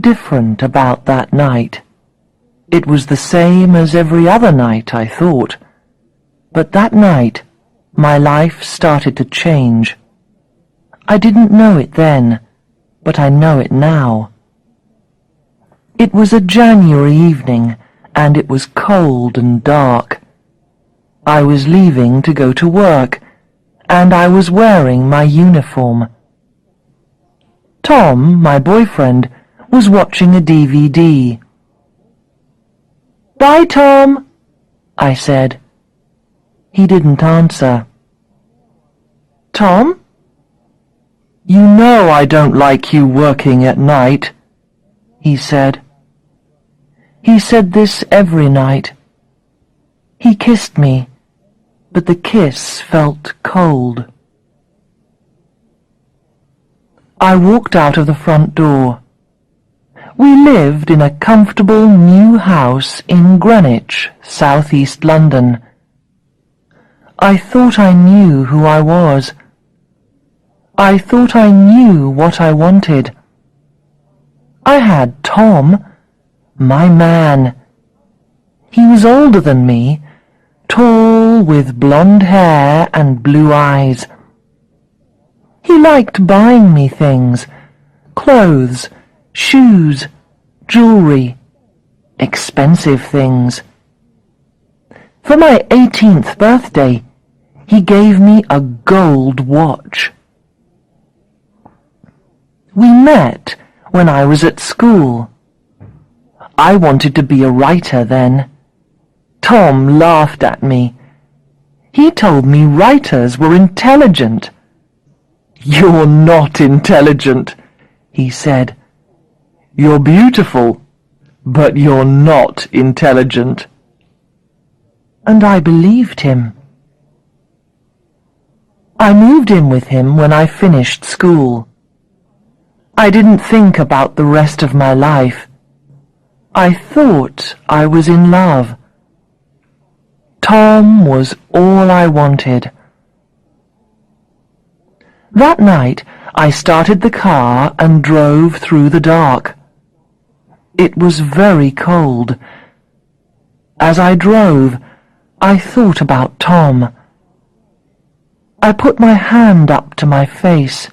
different about that night. It was the same as every other night, I thought. But that night, my life started to change. I didn't know it then, but I know it now. It was a January evening, and it was cold and dark. I was leaving to go to work, and I was wearing my uniform. Tom, my boyfriend, was watching a DVD. "Bye, Tom," I said. He didn't answer. "Tom?" "You know I don't like you working at night," he said. He said this every night. He kissed me, but the kiss felt cold. I walked out of the front door. We lived in a comfortable new house in Greenwich, southeast London. I thought I knew who I was. I thought I knew what I wanted. I had Tom, my man. He was older than me, tall with blonde hair and blue eyes. He liked buying me things, clothes, shoes, jewelry, expensive things. For my 18th birthday, he gave me a gold watch. We met when I was at school. I wanted to be a writer then. Tom laughed at me. He told me writers were intelligent. "You're not intelligent," he said. "You're beautiful, but you're not intelligent." And I believed him. I moved in with him when I finished school. I didn't think about the rest of my life. I thought I was in love. Tom was all I wanted. That night I started the car and drove through the dark. It was very cold. As I drove, I thought about Tom. I put my hand up to my face.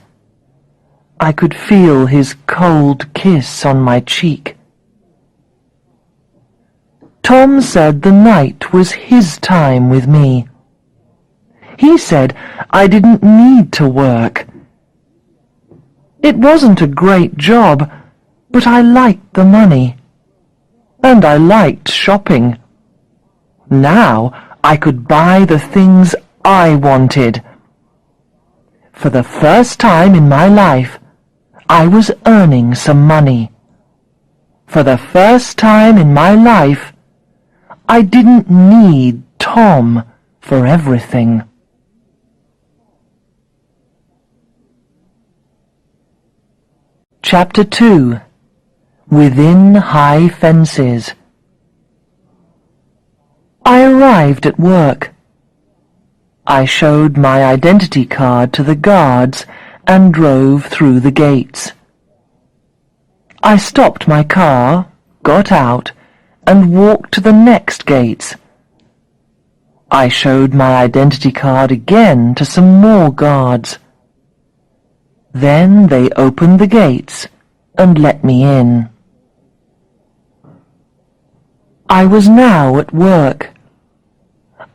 I could feel his cold kiss on my cheek. Tom said the night was his time with me. He said I didn't need to work. It wasn't a great job, but I liked the money. And I liked shopping. Now I could buy the things I wanted. For the first time in my life, I was earning some money. For the first time in my life, I didn't need Tom for everything. Chapter 2. Within High Fences. I arrived at work. I showed my identity card to the guards and drove through the gates. I stopped my car, got out, and walked to the next gates. I showed my identity card again to some more guards. Then they opened the gates and let me in. I was now at work.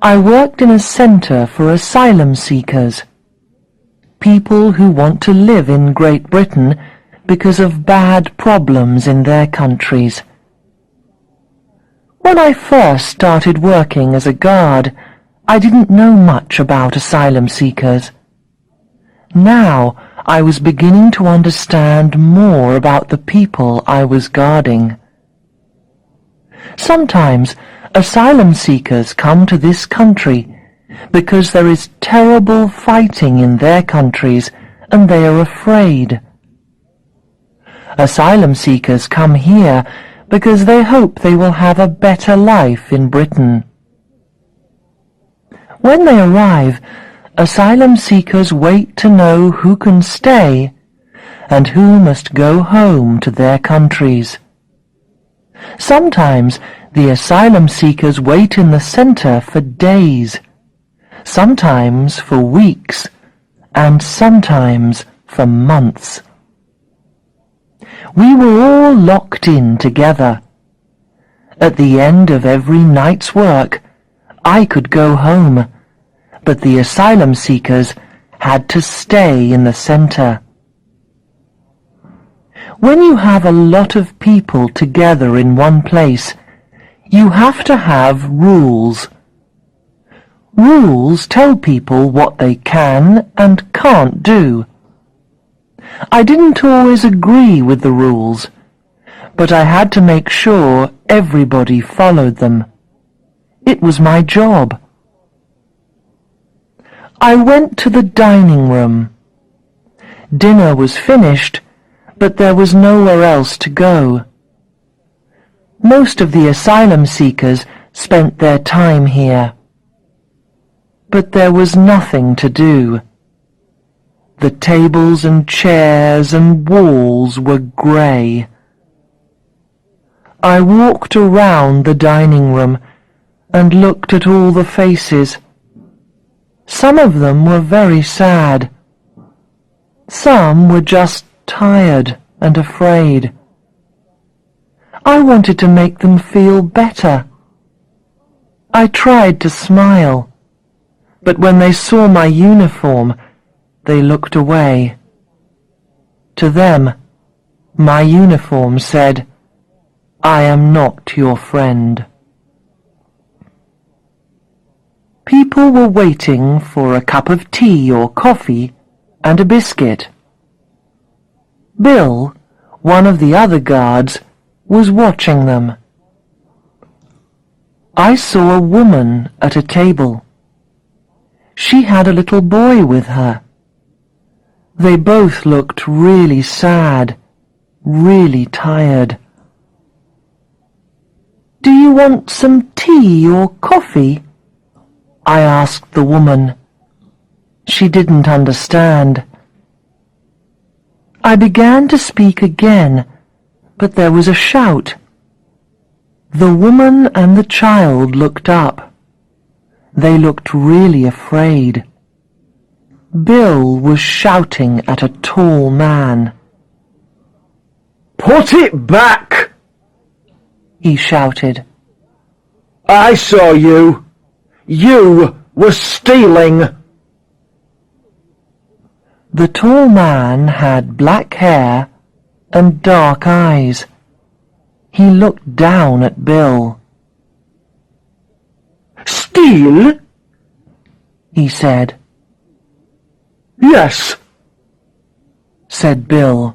I worked in a centre for asylum seekers, people who want to live in Great Britain because of bad problems in their countries. When I first started working as a guard, I didn't know much about asylum seekers. Now I was beginning to understand more about the people I was guarding. Sometimes asylum seekers come to this country because there is terrible fighting in their countries and they are afraid. Asylum seekers come here because they hope they will have a better life in Britain. When they arrive, asylum seekers wait to know who can stay and who must go home to their countries. Sometimes the asylum seekers wait in the center for days, sometimes for weeks, and sometimes for months. We were all locked in together. At the end of every night's work, I could go home, but the asylum seekers had to stay in the center. When you have a lot of people together in one place, you have to have rules. Rules tell people what they can and can't do. I didn't always agree with the rules, but I had to make sure everybody followed them. It was my job. I went to the dining room. Dinner was finished, but there was nowhere else to go. Most of the asylum seekers spent their time here. But there was nothing to do. The tables and chairs and walls were grey. I walked around the dining room and looked at all the faces. Some of them were very sad. Some were just tired and afraid. I wanted to make them feel better. I tried to smile, but when they saw my uniform, they looked away. To them, my uniform said, "I am not your friend." People were waiting for a cup of tea or coffee and a biscuit. Bill, one of the other guards, was watching them. I saw a woman at a table. She had a little boy with her. They both looked really sad, really tired. "Do you want some tea or coffee?" I asked the woman. She didn't understand. I began to speak again, but there was a shout. The woman and the child looked up. They looked really afraid. Bill was shouting at a tall man. "Put it back!" he shouted. "I saw you. You were stealing." The tall man had black hair and dark eyes. He looked down at Bill. "Steal?" he said. "Yes," said Bill.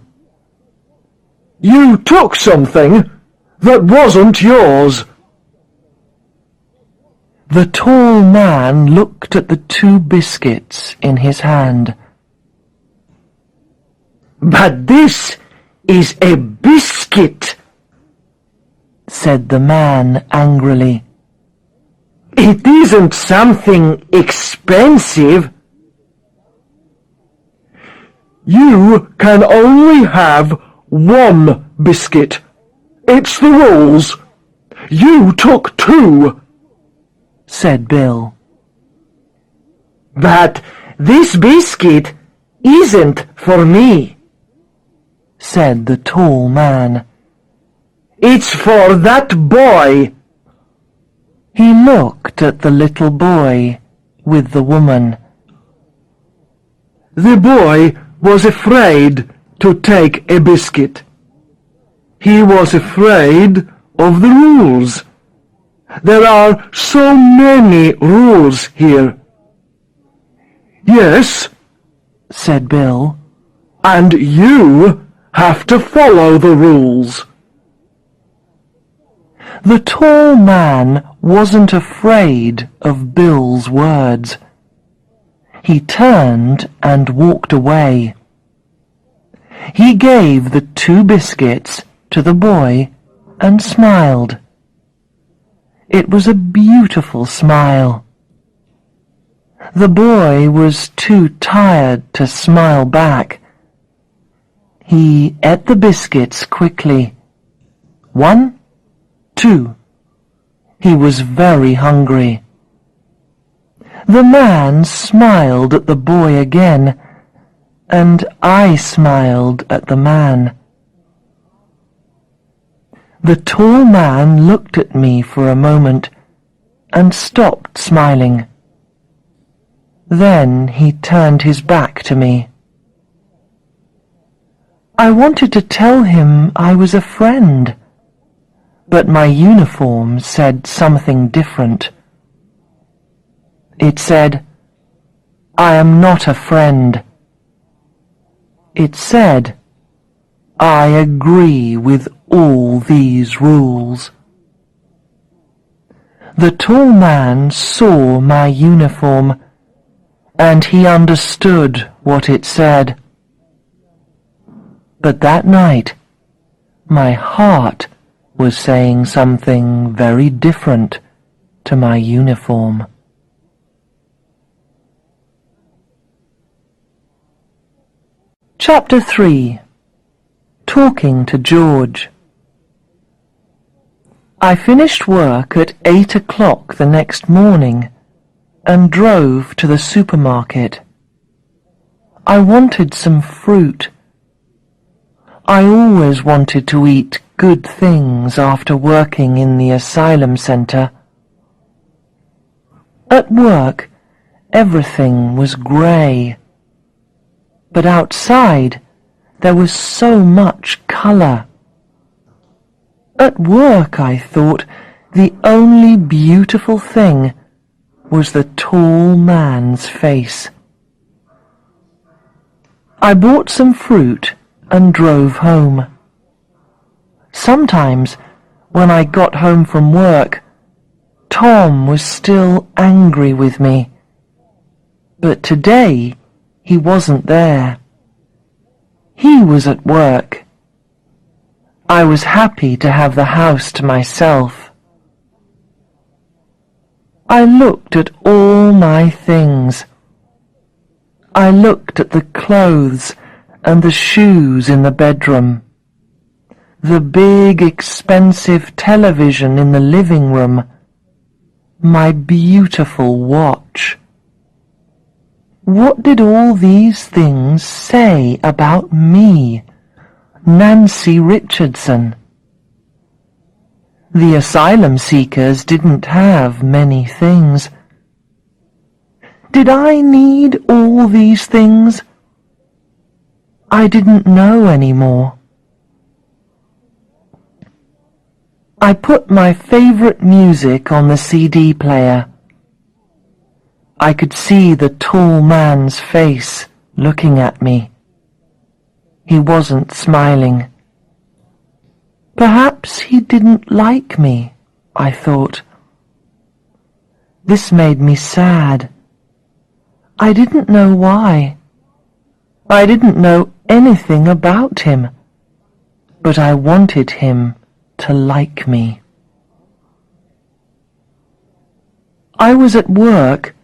"You took something that wasn't yours." The tall man looked at the 2 biscuits in his hand. "But this is a biscuit," said the man angrily. "It isn't something expensive. You can only have 1 biscuit. It's the rules. You took 2. said Bill. "But this biscuit isn't for me," said the tall man. "It's for that boy." He looked at the little boy with the woman. The boy was afraid to take a biscuit. He was afraid of the rules. There are so many rules here. "Yes," said Bill. "and you have to follow the rules." The tall man wasn't afraid of Bill's words. He turned and walked away. He gave the 2 biscuits to the boy and smiled. It was a beautiful smile. The boy was too tired to smile back. He ate the biscuits quickly. 1, 2. He was very hungry. The man smiled at the boy again, and I smiled at the man. The tall man looked at me for a moment and stopped smiling. Then he turned his back to me. I wanted to tell him I was a friend, but my uniform said something different. It said, "I am not a friend." It said, "I agree with all these rules." The tall man saw my uniform, and he understood what it said. But that night, my heart was saying something very different to my uniform. Chapter 3. Talking to George. I finished work at 8 o'clock the next morning and drove to the supermarket. I wanted some fruit. I always wanted to eat good things after working in the asylum center. At work, everything was grey. But outside, there was so much colour. At work, I thought, the only beautiful thing was the tall man's face. I bought some fruit and drove home. Sometimes, when I got home from work, Tom was still angry with me. But today, he wasn't there. He was at work. I was happy to have the house to myself. I looked at all my things. I looked at the clothes and the shoes in the bedroom, the big expensive television in the living room, my beautiful watch. What did all these things say about me, Nancy Richardson? The asylum seekers didn't have many things. Did I need all these things? I didn't know anymore. I put my favorite music on the CD player. I could see the tall man's face looking at me. He wasn't smiling. Perhaps he didn't like me, I thought. This made me sad. I didn't know why. I didn't know anything about him, but I wanted him to like me. I was at work,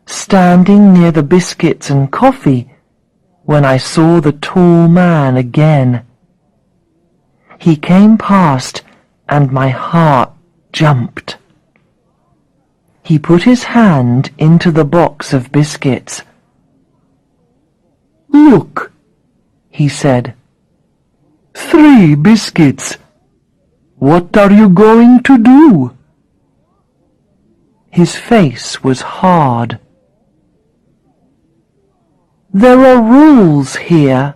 standing near the biscuits and coffee, when I saw the tall man again. He came past, and my heart jumped. He put his hand into the box of biscuits. "Look," he said. "3 biscuits. What are you going to do?" His face was hard. "There are rules here,"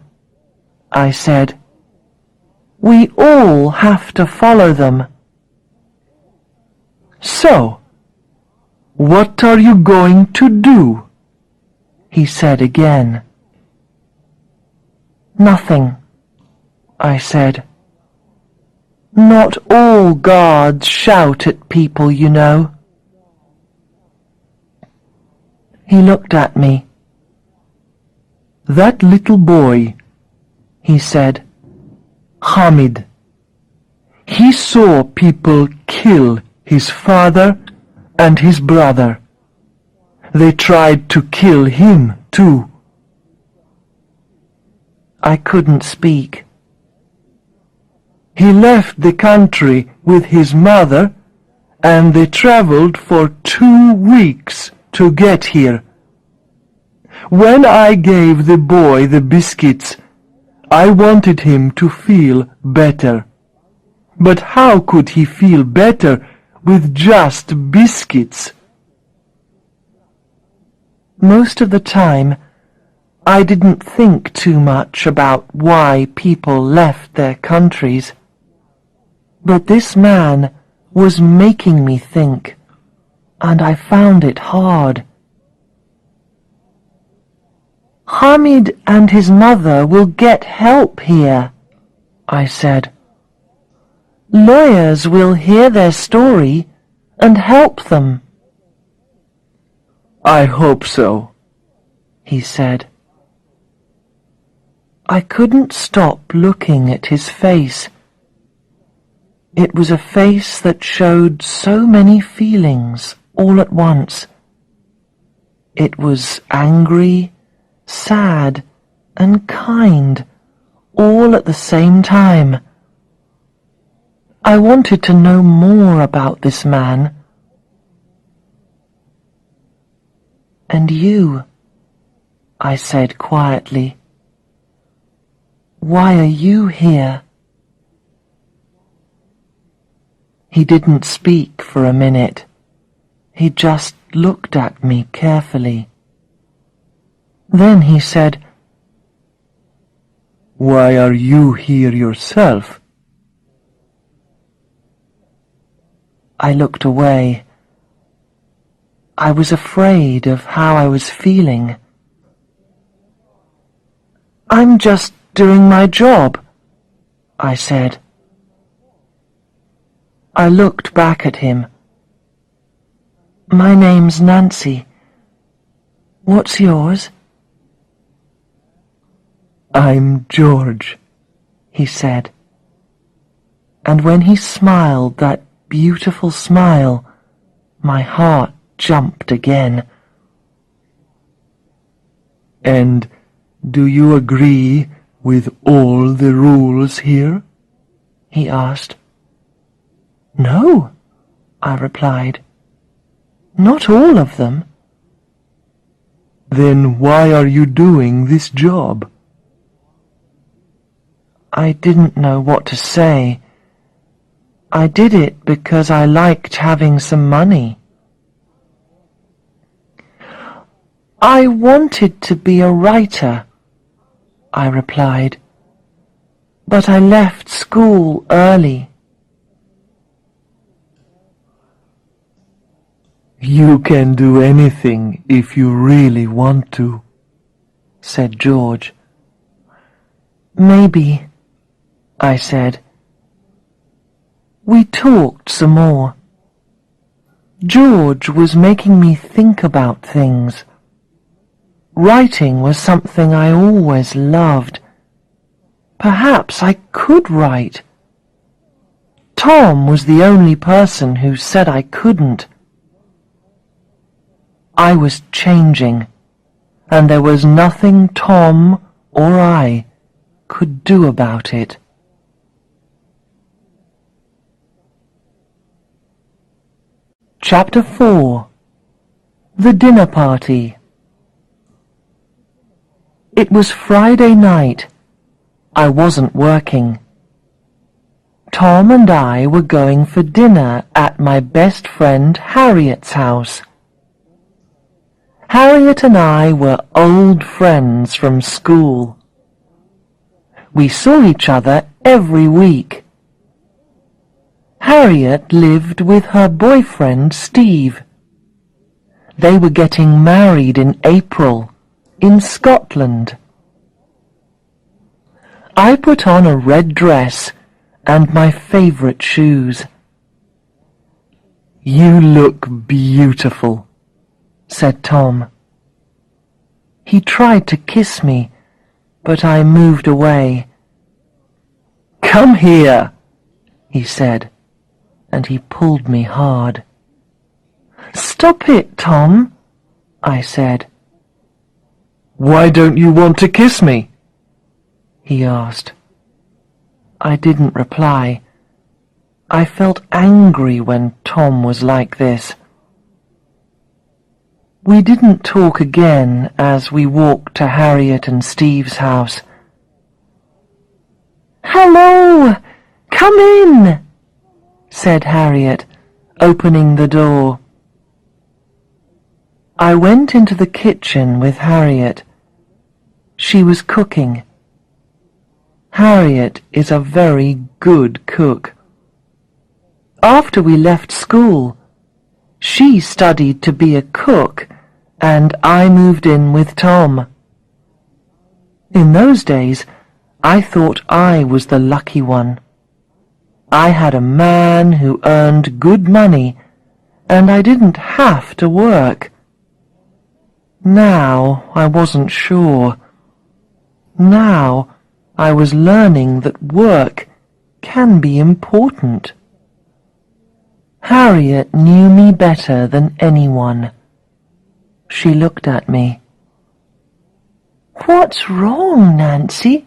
I said. "We all have to follow them." "So, what are you going to do?" he said again. "Nothing," I said. "Not all guards shout at people, you know." He looked at me. "That little boy," he said, "Hamid. He saw people kill his father and his brother. They tried to kill him too." I couldn't speak. He left the country with his mother, and they traveled for 2 weeks to get here. When I gave the boy the biscuits, I wanted him to feel better. But how could he feel better with just biscuits? Most of the time, I didn't think too much about why people left their countries. But this man was making me think, and I found it hard. Hamid and his mother will get help here, I said. Lawyers will hear their story and help them. I hope so, he said. I couldn't stop looking at his face. It was a face that showed so many feelings all at once. It was angry, sad, and kind, all at the same time. I wanted to know more about this man. And you, I said quietly. Why are you here? He didn't speak for a minute. He just looked at me carefully. Then he said, Why are you here yourself? I looked away. I was afraid of how I was feeling. I'm just doing my job, I said. I looked back at him. My name's Nancy. What's yours? I'm George, he said. And when he smiled that beautiful smile, my heart jumped again. And do you agree with all the rules here? He asked. No, I replied. Not all of them. Then why are you doing this job? I didn't know what to say. I did it because I liked having some money. I wanted to be a writer, I replied, but I left school early. You can do anything if you really want to, said George. Maybe, I said. We talked some more. George was making me think about things. Writing was something I always loved. Perhaps I could write. Tom was the only person who said I couldn't. I was changing, and there was nothing Tom or I could do about it. Chapter 4. The Dinner Party. It was Friday night. I wasn't working. Tom and I were going for dinner at my best friend Harriet's house. Harriet and I were old friends from school. We saw each other every week. Harriet lived with her boyfriend Steve. They were getting married in April in Scotland. I put on a red dress and my favorite shoes. You look beautiful, said Tom. He tried to kiss me, but I moved away. Come here, he said, and he pulled me hard. Stop it, Tom, I said. Why don't you want to kiss me? he asked. I didn't reply. I felt angry when Tom was like this. We didn't talk again as we walked to Harriet and Steve's house. "Hello! Come in!" said Harriet, opening the door. I went into the kitchen with Harriet. She was cooking. Harriet is a very good cook. After we left school, she studied to be a cook, and I moved in with Tom. In those days, I thought I was the lucky one. I had a man who earned good money, and I didn't have to work. Now I wasn't sure. Now I was learning that work can be important. Harriet knew me better than anyone. She looked at me. "What's wrong, Nancy?"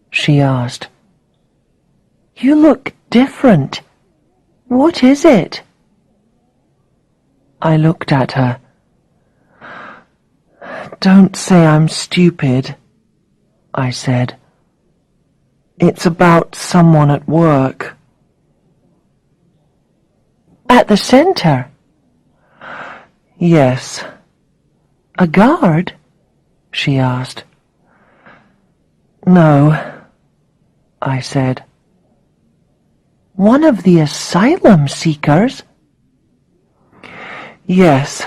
she asked. "You look different. What is it?" I looked at her. "Don't say I'm stupid," I said. "It's about someone at work." "At the centre?" "Yes." "A guard?" she asked. "No," I said. "One of the asylum seekers?" "Yes.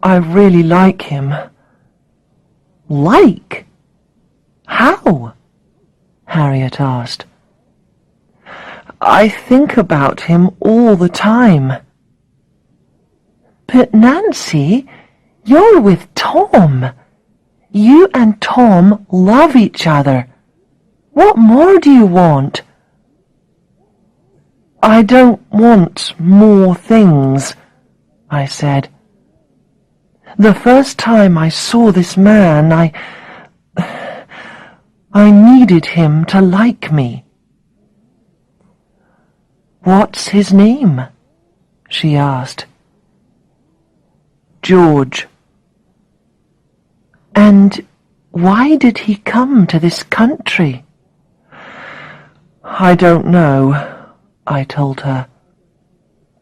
I really like him." "Like? How?" Harriet asked. "I think about him all the time." "But Nancy, you're with Tom. You and Tom love each other. What more do you want?" "I don't want more things," I said. "The first time I saw this man, I needed him to like me." "What's his name?" she asked. "George." "And why did he come to this country?" "I don't know," I told her.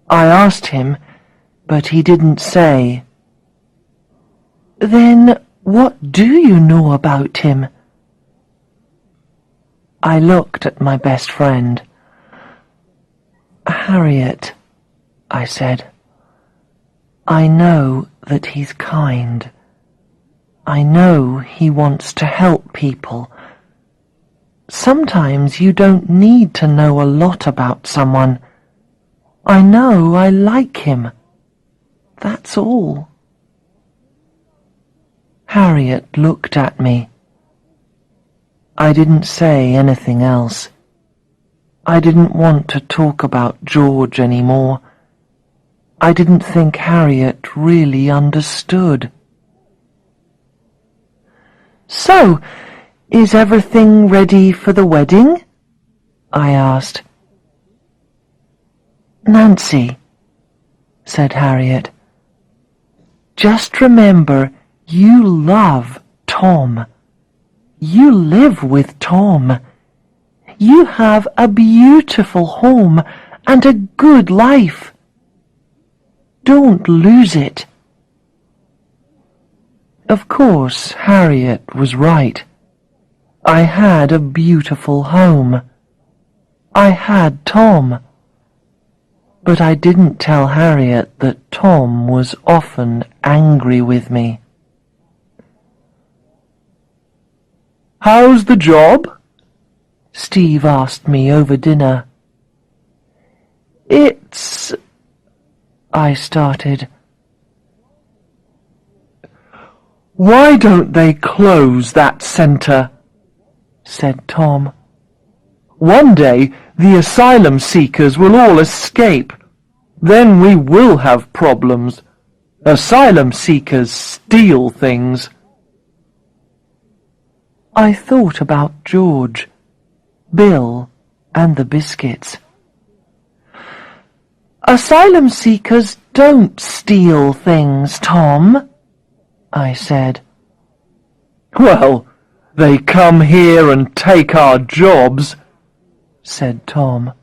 "I asked him, but he didn't say." "Then what do you know about him?" I looked at my best friend. "Harriet," I said, "I know that he's kind. I know he wants to help people. Sometimes you don't need to know a lot about someone. I know I like him. That's all." Harriet looked at me. I didn't say anything else. I didn't want to talk about George anymore. I didn't think Harriet really understood. "So, is everything ready for the wedding?" I asked. "Nancy," said Harriet, "just remember you love Tom. You live with Tom. You have a beautiful home and a good life. Don't lose it." Of course, Harriet was right. I had a beautiful home. I had Tom. But I didn't tell Harriet that Tom was often angry with me. "How's the job?" Steve asked me over dinner. "It's—" I started. "Why don't they close that centre?" said Tom. "One day the asylum seekers will all escape. Then we will have problems. Asylum seekers steal things." I thought about George, Bill, and the biscuits. Asylum seekers don't steal things, Tom, I said. Well, they come here and take our jobs, said Tom.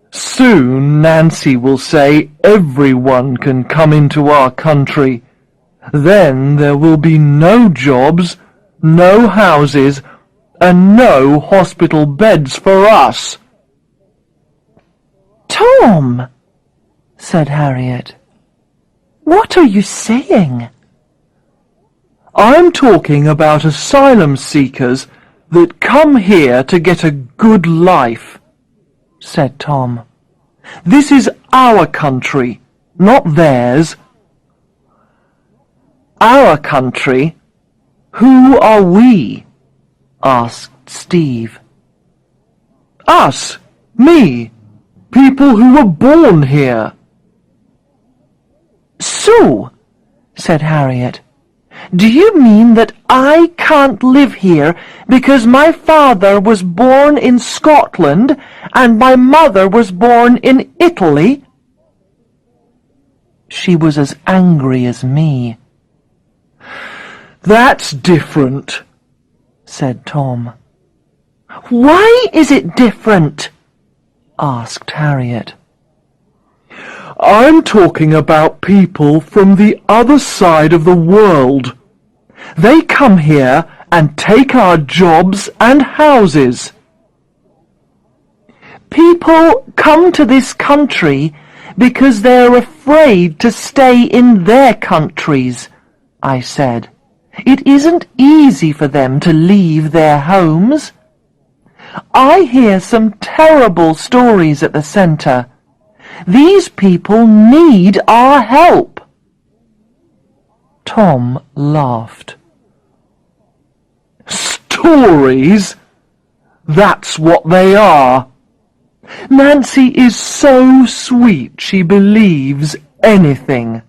Soon Nancy will say everyone can come into our country. Then there will be no jobs, no houses, and no hospital beds for us. Tom, said Harriet, what are you saying? I'm talking about asylum seekers that come here to get a good life, said Tom. This is our country, not theirs. Our country? Who are we? Asked Steve. Us, me, people who were born here. So, said Harriet, do you mean that I can't live here because my father was born in Scotland and my mother was born in Italy? She was as angry as me. That's different, said Tom. Why is it different? Asked Harriet. I'm talking about people from the other side of the world. They come here and take our jobs and houses. People come to this country because they're afraid to stay in their countries, I said. It isn't easy for them to leave their homes. I hear some terrible stories at the centre. These people need our help. Tom laughed. Stories? That's what they are. Nancy is so sweet she believes anything.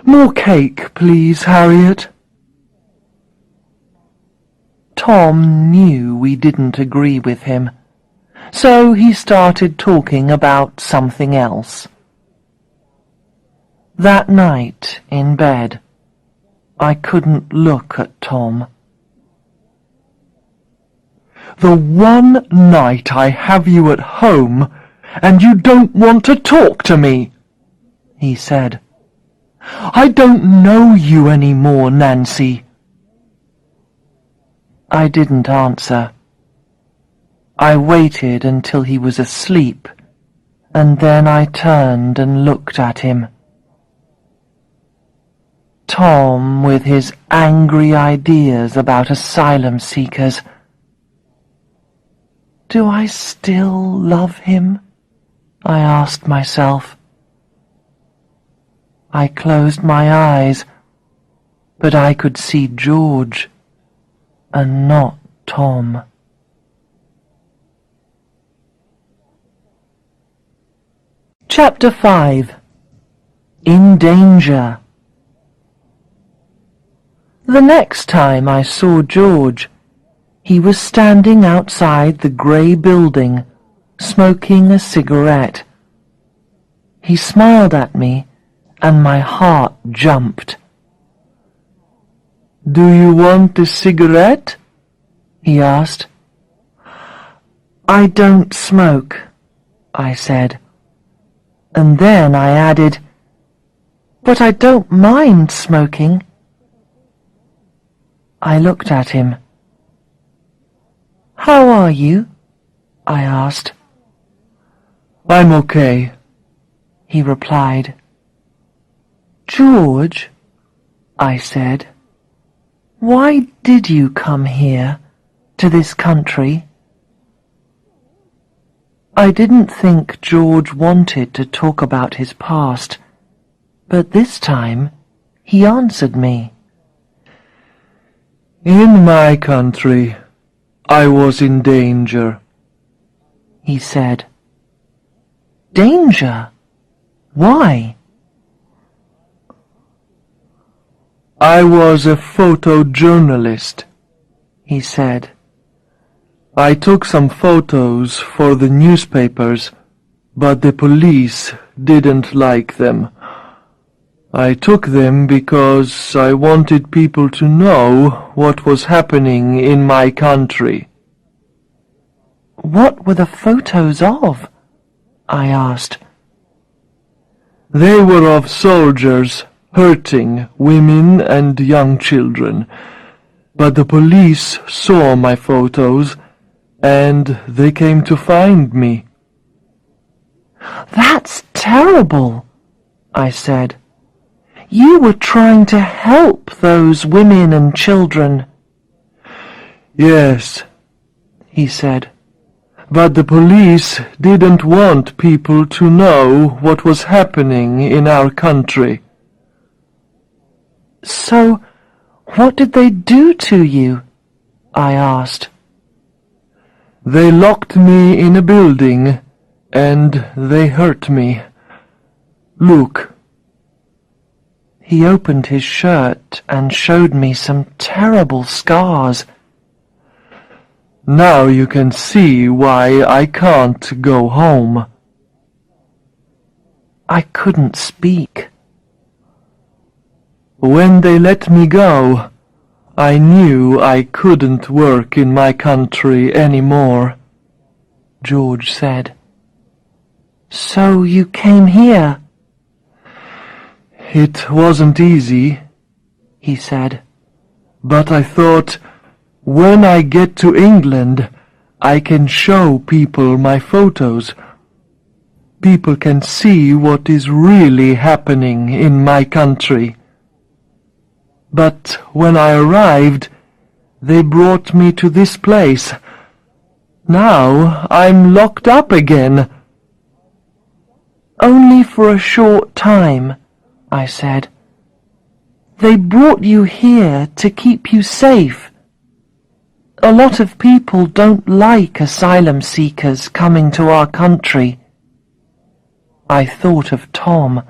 More cake, please, Harriet. Tom knew we didn't agree with him, so he started talking about something else. That night in bed, I couldn't look at Tom. The one night I have you at home, and you don't want to talk to me, he said. I don't know you any more, Nancy. I didn't answer. I waited until he was asleep, and then I turned and looked at him. Tom with his angry ideas about asylum seekers. Do I still love him? I asked myself. I closed my eyes, but I could see George and not Tom. Chapter 5. In Danger. The next time I saw George, he was standing outside the grey building, smoking a cigarette. He smiled at me, and my heart jumped. Do you want a cigarette? He asked. I don't smoke, I said. And then I added, but I don't mind smoking. I looked at him. How are you? I asked. I'm okay, he replied. George, I said, why did you come here, to this country? I didn't think George wanted to talk about his past, but this time he answered me. In my country, I was in danger, he said. Danger? Why? I was a photojournalist, he said. I took some photos for the newspapers, but the police didn't like them. I took them because I wanted people to know what was happening in my country. What were the photos of? I asked. They were of soldiers hurting women and young children, but the police saw my photos and they came to find me. That's terrible, I said. You were trying to help those women and children. Yes, he said. But the police didn't want people to know what was happening in our country. So, what did they do to you? I asked. They locked me in a building and they hurt me. Look. He opened his shirt and showed me some terrible scars. Now you can see why I can't go home. I couldn't speak. When they let me go, I knew I couldn't work in my country anymore, George said. So you came here? It wasn't easy, he said. But I thought, when I get to England, I can show people my photos. People can see what is really happening in my country. But when I arrived, they brought me to this place. Now I'm locked up again. Only for a short time, I said. They brought you here to keep you safe. A lot of people don't like asylum seekers coming to our country. I thought of Tom.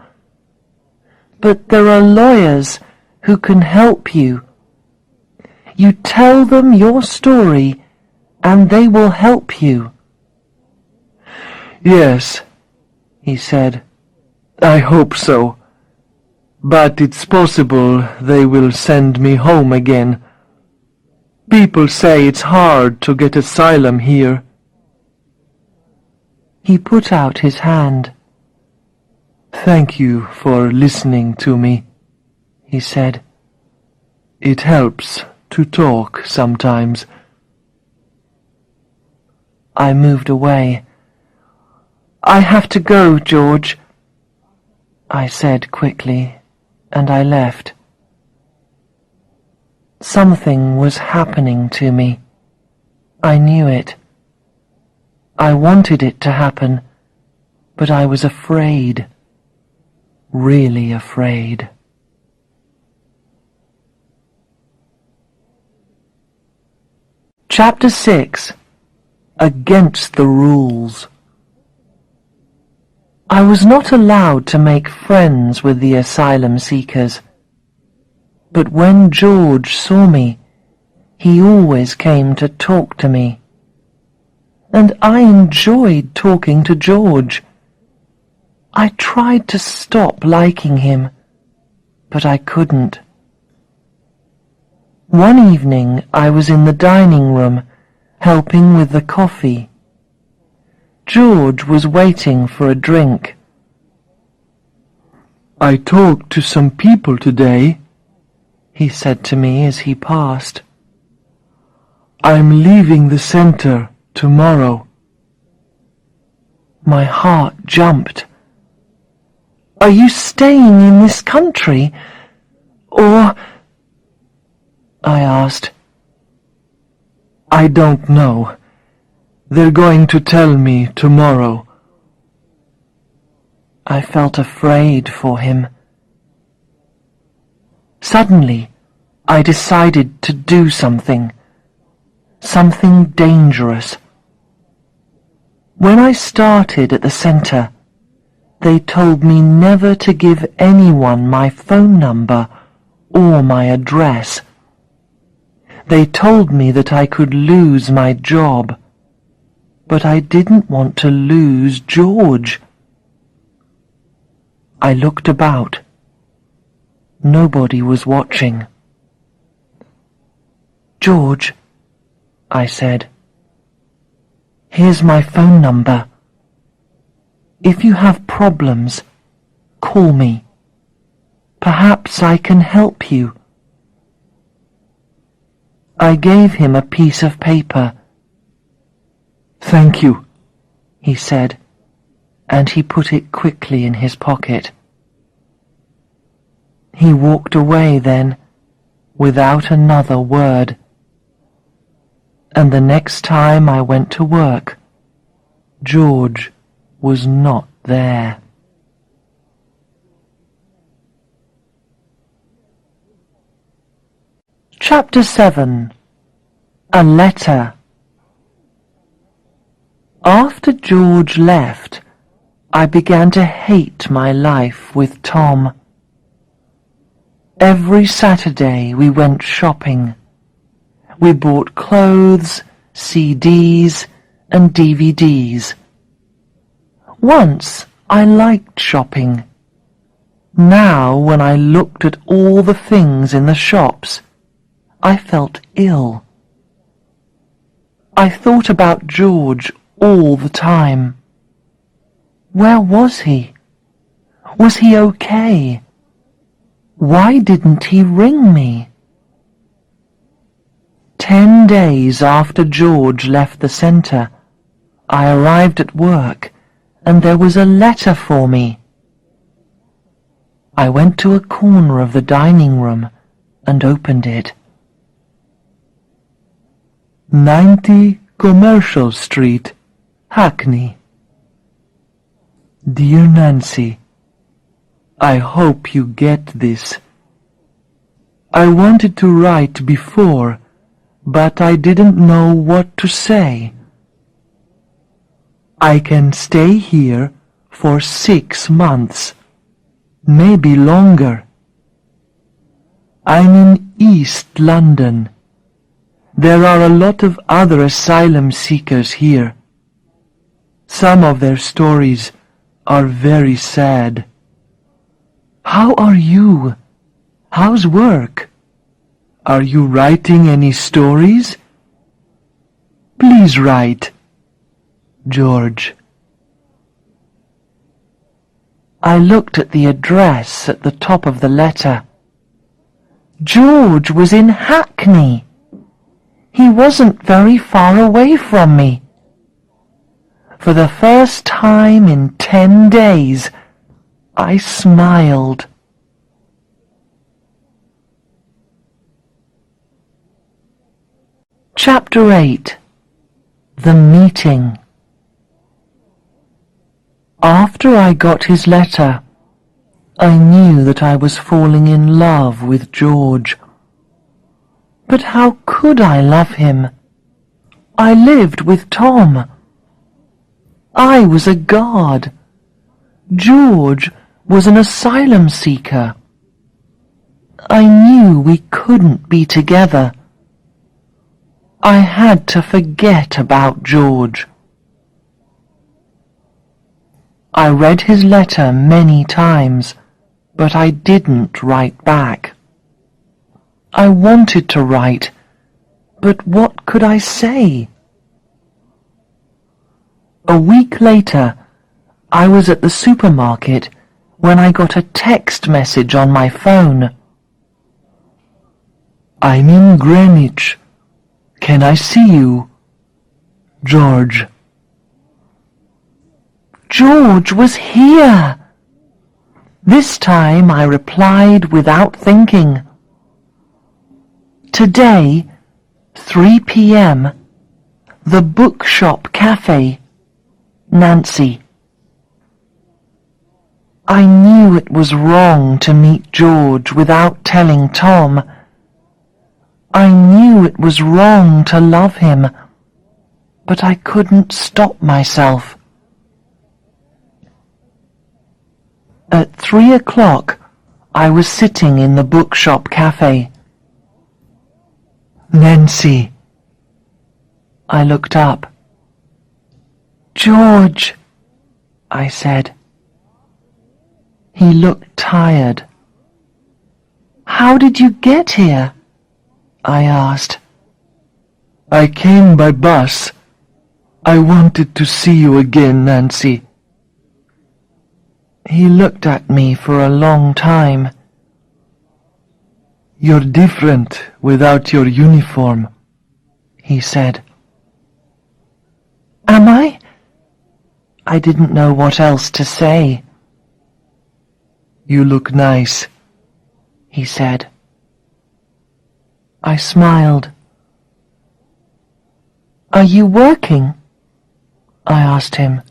But there are lawyers who can help you. You tell them your story and they will help you. Yes, he said. I hope so. But it's possible they will send me home again. People say it's hard to get asylum here. He put out his hand. Thank you for listening to me, he said. It helps to talk sometimes. I moved away. I have to go, George, I said quickly, and I left. Something was happening to me. I knew it. I wanted it to happen, but I was afraid, really afraid. Chapter 6. Against the Rules. I was not allowed to make friends with the asylum seekers. But when George saw me, he always came to talk to me. And I enjoyed talking to George. I tried to stop liking him, but I couldn't. One evening I was in the dining room, helping with the coffee. George was waiting for a drink. I talked to some people today, he said to me as he passed. I'm leaving the center tomorrow. My heart jumped. Are you staying in this country? Or... I asked. I don't know. They're going to tell me tomorrow. I felt afraid for him. Suddenly, I decided to do something dangerous. When I started at the center, they told me never to give anyone my phone number or my address. They told me that I could lose my job, but I didn't want to lose George. I looked about. Nobody was watching. "George," I said, "here's my phone number. If you have problems, call me. Perhaps I can help you." I gave him a piece of paper. "Thank you," he said, and he put it quickly in his pocket. He walked away then, without another word. And the next time I went to work, George was not there. Chapter 7. A Letter. After George left, I began to hate my life with Tom. Every Saturday we went shopping. We bought clothes, CDs, and DVDs. Once I liked shopping. Now, when I looked at all the things in the shops, I felt ill. I thought about George all the time. Where was he? Was he okay? Why didn't he ring me? 10 days after George left the centre, I arrived at work, and there was a letter for me. I went to a corner of the dining room and opened it. 90 Commercial Street, Hackney. Dear Nancy, I hope you get this. I wanted to write before, but I didn't know what to say. I can stay here for 6 months, maybe longer. I'm in East London. There are a lot of other asylum seekers here. Some of their stories are very sad. How are you? How's work? Are you writing any stories? Please write. George. I looked at the address at the top of the letter. George was in Hackney. He wasn't very far away from me. For the first time in 10 days, I smiled. Chapter 8. The Meeting. After I got his letter, I knew that I was falling in love with George. But how could I love him? I lived with Tom. I was a guard. George was an asylum seeker. I knew we couldn't be together. I had to forget about George. I read his letter many times, but I didn't write back. I wanted to write, but what could I say? A week later, I was at the supermarket when I got a text message on my phone. I'm in Greenwich. Can I see you? George. George was here. This time I replied without thinking. Today, 3 p.m., the Bookshop Cafe, Nancy. I knew it was wrong to meet George without telling Tom. I knew it was wrong to love him, but I couldn't stop myself. At 3 o'clock, I was sitting in the Bookshop Cafe. Nancy. I looked up. George, I said. He looked tired. How did you get here? I asked. I came by bus. I wanted to see you again, Nancy. He looked at me for a long time. You're different without your uniform, he said. Am I? I didn't know what else to say. You look nice, he said. I smiled. Are you working? I asked him.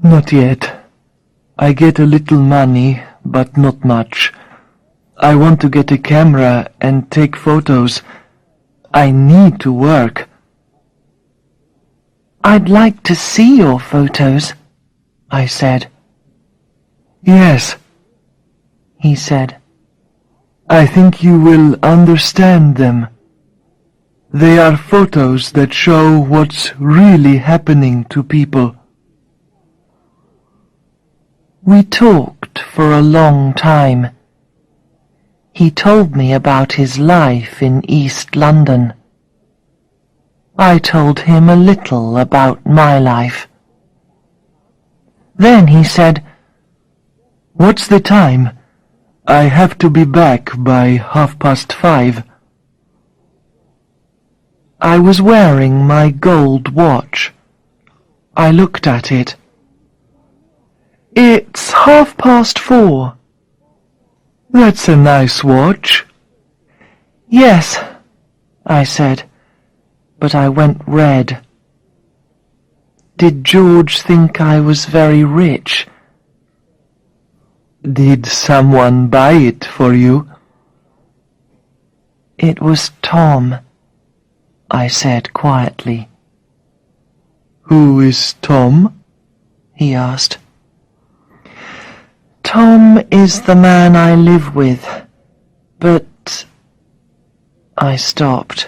Not yet. I get a little money, but not much. I want to get a camera and take photos. I need to work. I'd like to see your photos, I said. Yes, he said. I think you will understand them. They are photos that show what's really happening to people. We talked for a long time. He told me about his life in East London. I told him a little about my life. Then he said, "What's the time? I have to be back by 5:30. I was wearing my gold watch. I looked at it. It's 4:30. That's a nice watch. Yes, I said, but I went red. Did George think I was very rich? Did someone buy it for you? It was Tom, I said quietly. Who is Tom? He asked. Tom is the man I live with, but... I stopped.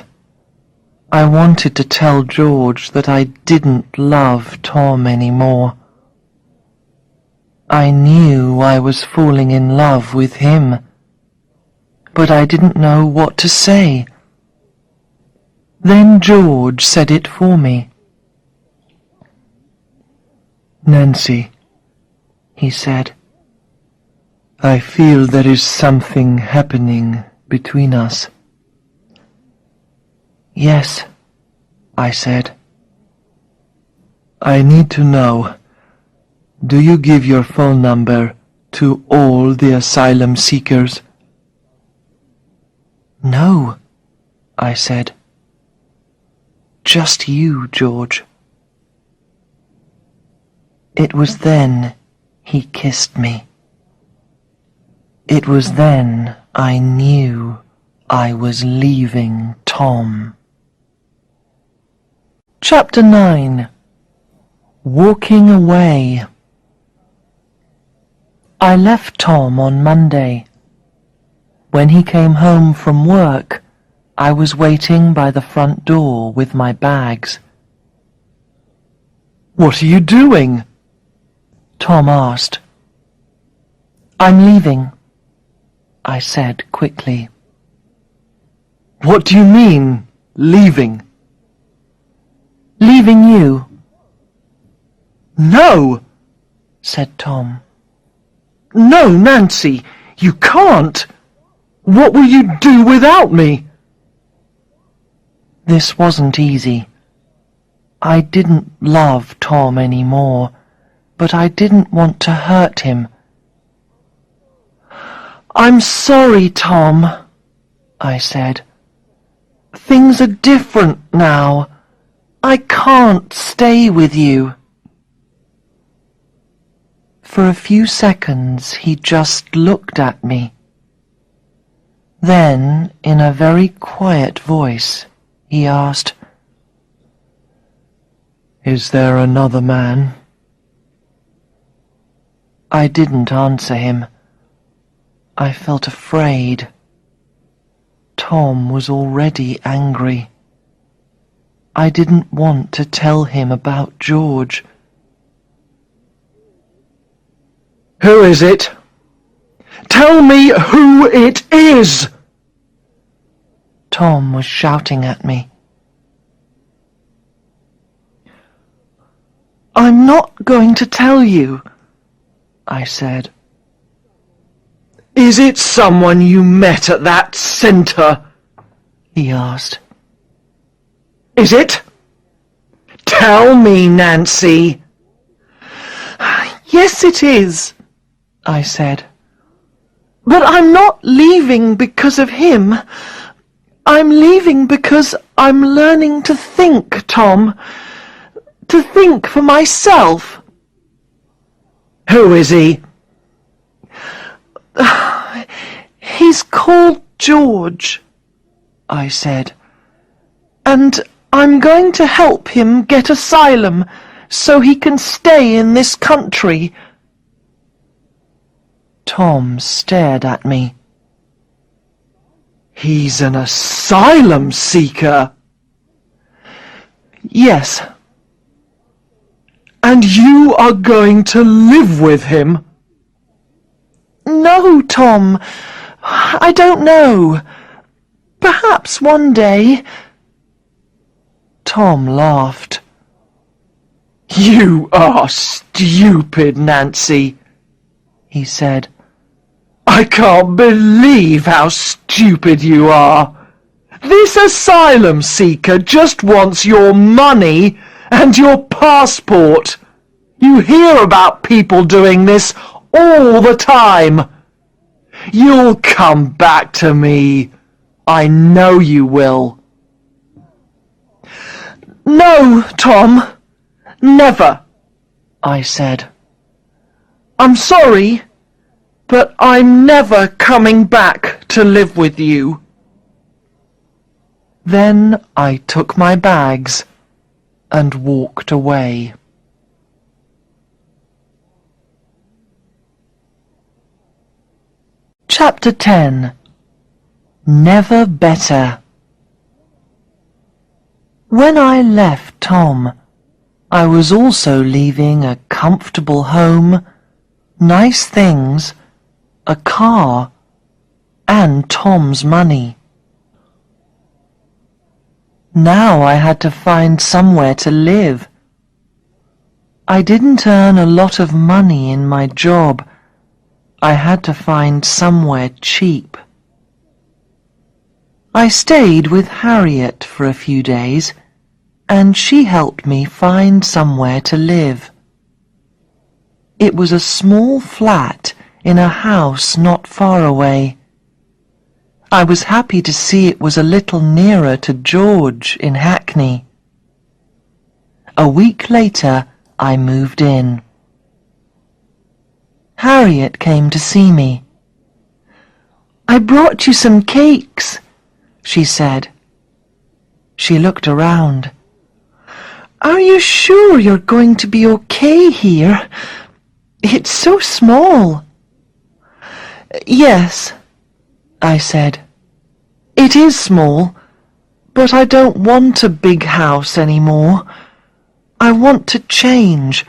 I wanted to tell George that I didn't love Tom anymore. I knew I was falling in love with him, but I didn't know what to say. Then George said it for me. Nancy, he said, I feel there is something happening between us. Yes, I said. I need to know. Do you give your phone number to all the asylum seekers? No, I said. Just you, George. It was then he kissed me. It was then I knew I was leaving Tom. Chapter 9. Walking Away. I left Tom on Monday. When he came home from work, I was waiting by the front door with my bags. What are you doing? Tom asked. I'm leaving, I said quickly. What do you mean, leaving? Leaving you. No, said Tom. No, Nancy, you can't. What will you do without me? This wasn't easy. I didn't love Tom anymore, but I didn't want to hurt him. I'm sorry, Tom, I said. Things are different now. I can't stay with you. For a few seconds he just looked at me. Then, in a very quiet voice, he asked, Is there another man? I didn't answer him. I felt afraid. Tom was already angry. I didn't want to tell him about George. Who is it? Tell me who it is! Tom was shouting at me. I'm not going to tell you, I said. Is it someone you met at that centre? He asked. Is it? Tell me, Nancy. Yes, it is, I said. But I'm not leaving because of him. I'm leaving because I'm learning to think, Tom. To think for myself. Who is he? He's called George, I said. And I'm going to help him get asylum so he can stay in this country. Tom stared at me. He's an asylum seeker. Yes. And you are going to live with him? No, Tom. I don't know. Perhaps one day. Tom laughed. You are stupid, Nancy, he said. I can't believe how stupid you are. This asylum seeker just wants your money and your passport. You hear about people doing this all the time. You'll come back to me. I know you will. No, Tom. Never, I said. I'm sorry, but I'm never coming back to live with you. Then I took my bags and walked away. Chapter 10. Never Better. When I left Tom, I was also leaving a comfortable home, nice things, a car, and Tom's money. Now I had to find somewhere to live. I didn't earn a lot of money in my job. I had to find somewhere cheap. I stayed with Harriet for a few days, and she helped me find somewhere to live. It was a small flat in a house not far away. I was happy to see it was a little nearer to George in Hackney. A week later, I moved in. Harriet came to see me. I brought you some cakes, she said. She looked around. Are you sure you're going to be okay here? It's so small. Yes, I said. It is small, but I don't want a big house anymore. I want to change.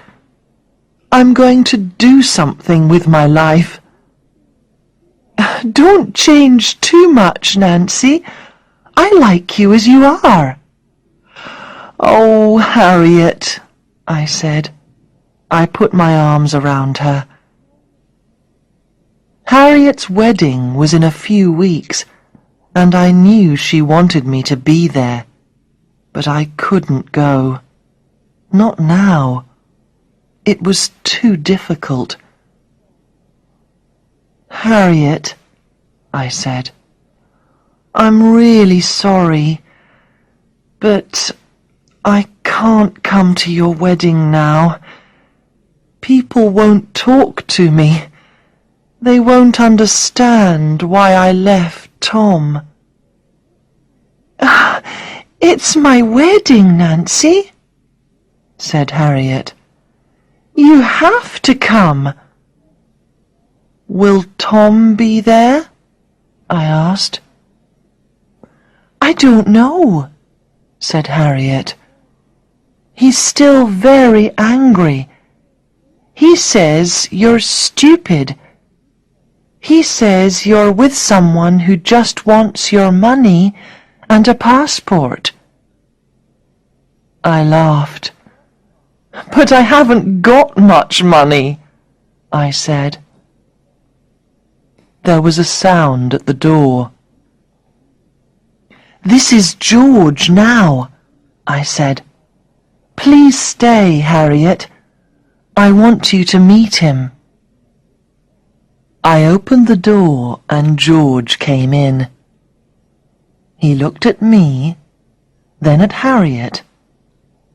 I'm going to do something with my life. Don't change too much, Nancy. I like you as you are. Oh, Harriet, I said. I put my arms around her. Harriet's wedding was in a few weeks, and I knew she wanted me to be there, but I couldn't go. Not now. It was too difficult. Harriet, I said, I'm really sorry, but I can't come to your wedding now. People won't talk to me. They won't understand why I left Tom. It's my wedding, Nancy, said Harriet. You have to come. Will Tom be there? I asked. "I don't know," said Harriet. "He's still very angry. He says you're stupid. He says you're with someone who just wants your money and a passport." I laughed. "But I haven't got much money," I said. There was a sound at the door. "This is George now," I said. "Please stay, Harriet. I want you to meet him." I opened the door and George came in. He looked at me, then at Harriet,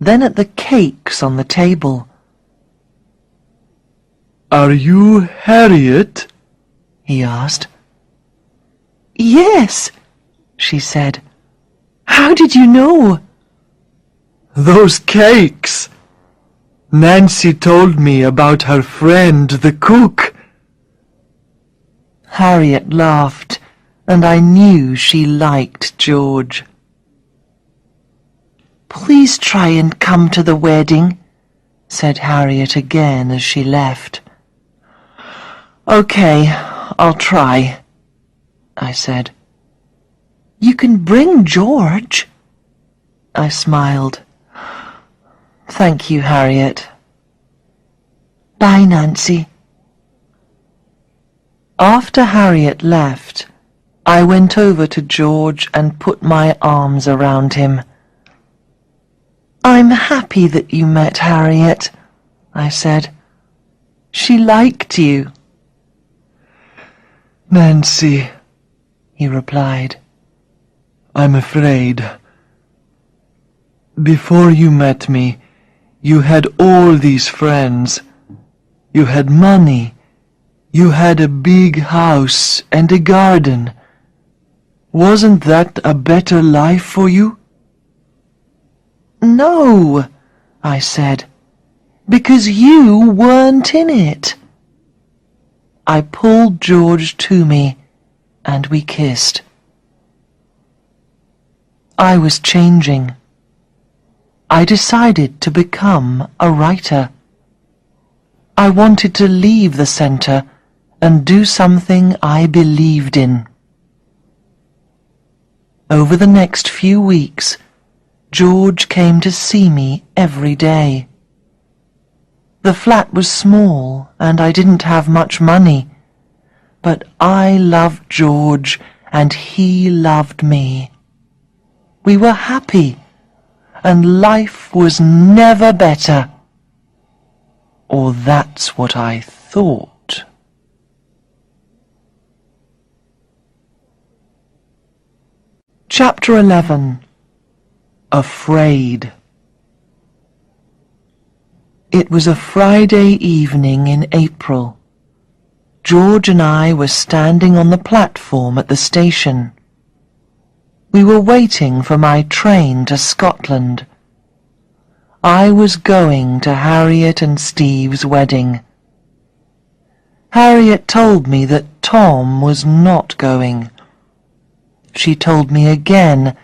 then at the cakes on the table. "Are you Harriet?" he asked. "Yes," she said. "How did you know?" "Those cakes! Nancy told me about her friend, the cook." Harriet laughed, and I knew she liked George. "Please try and come to the wedding," said Harriet again as she left. "Okay, I'll try," I said. "You can bring George." I smiled. "Thank you, Harriet." "Bye, Nancy." After Harriet left, I went over to George and put my arms around him. "I'm happy that you met Harriet," I said. "She liked you." "Nancy," he replied, "I'm afraid. Before you met me, you had all these friends. You had money. You had a big house and a garden. Wasn't that a better life for you?" "No," I said, "because you weren't in it." I pulled George to me, and we kissed. I was changing. I decided to become a writer. I wanted to leave the centre and do something I believed in. Over the next few weeks, George came to see me every day. The flat was small and I didn't have much money, but I loved George and he loved me. We were happy and life was never better. Or that's what I thought. Chapter 11. Afraid. It was a Friday evening in April. George and I were standing on the platform at the station. We were waiting for my train to Scotland. I was going to Harriet and Steve's wedding. Harriet told me that Tom was not going. She told me again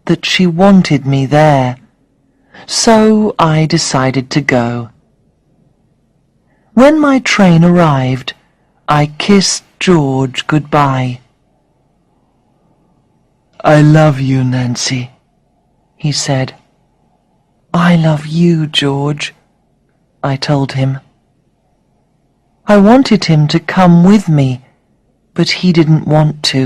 that she wanted me there, so I decided to go. When my train arrived, I kissed George goodbye. "I love you, Nancy," he said. "I love you, George," I told him. I wanted him to come with me, but he didn't want to.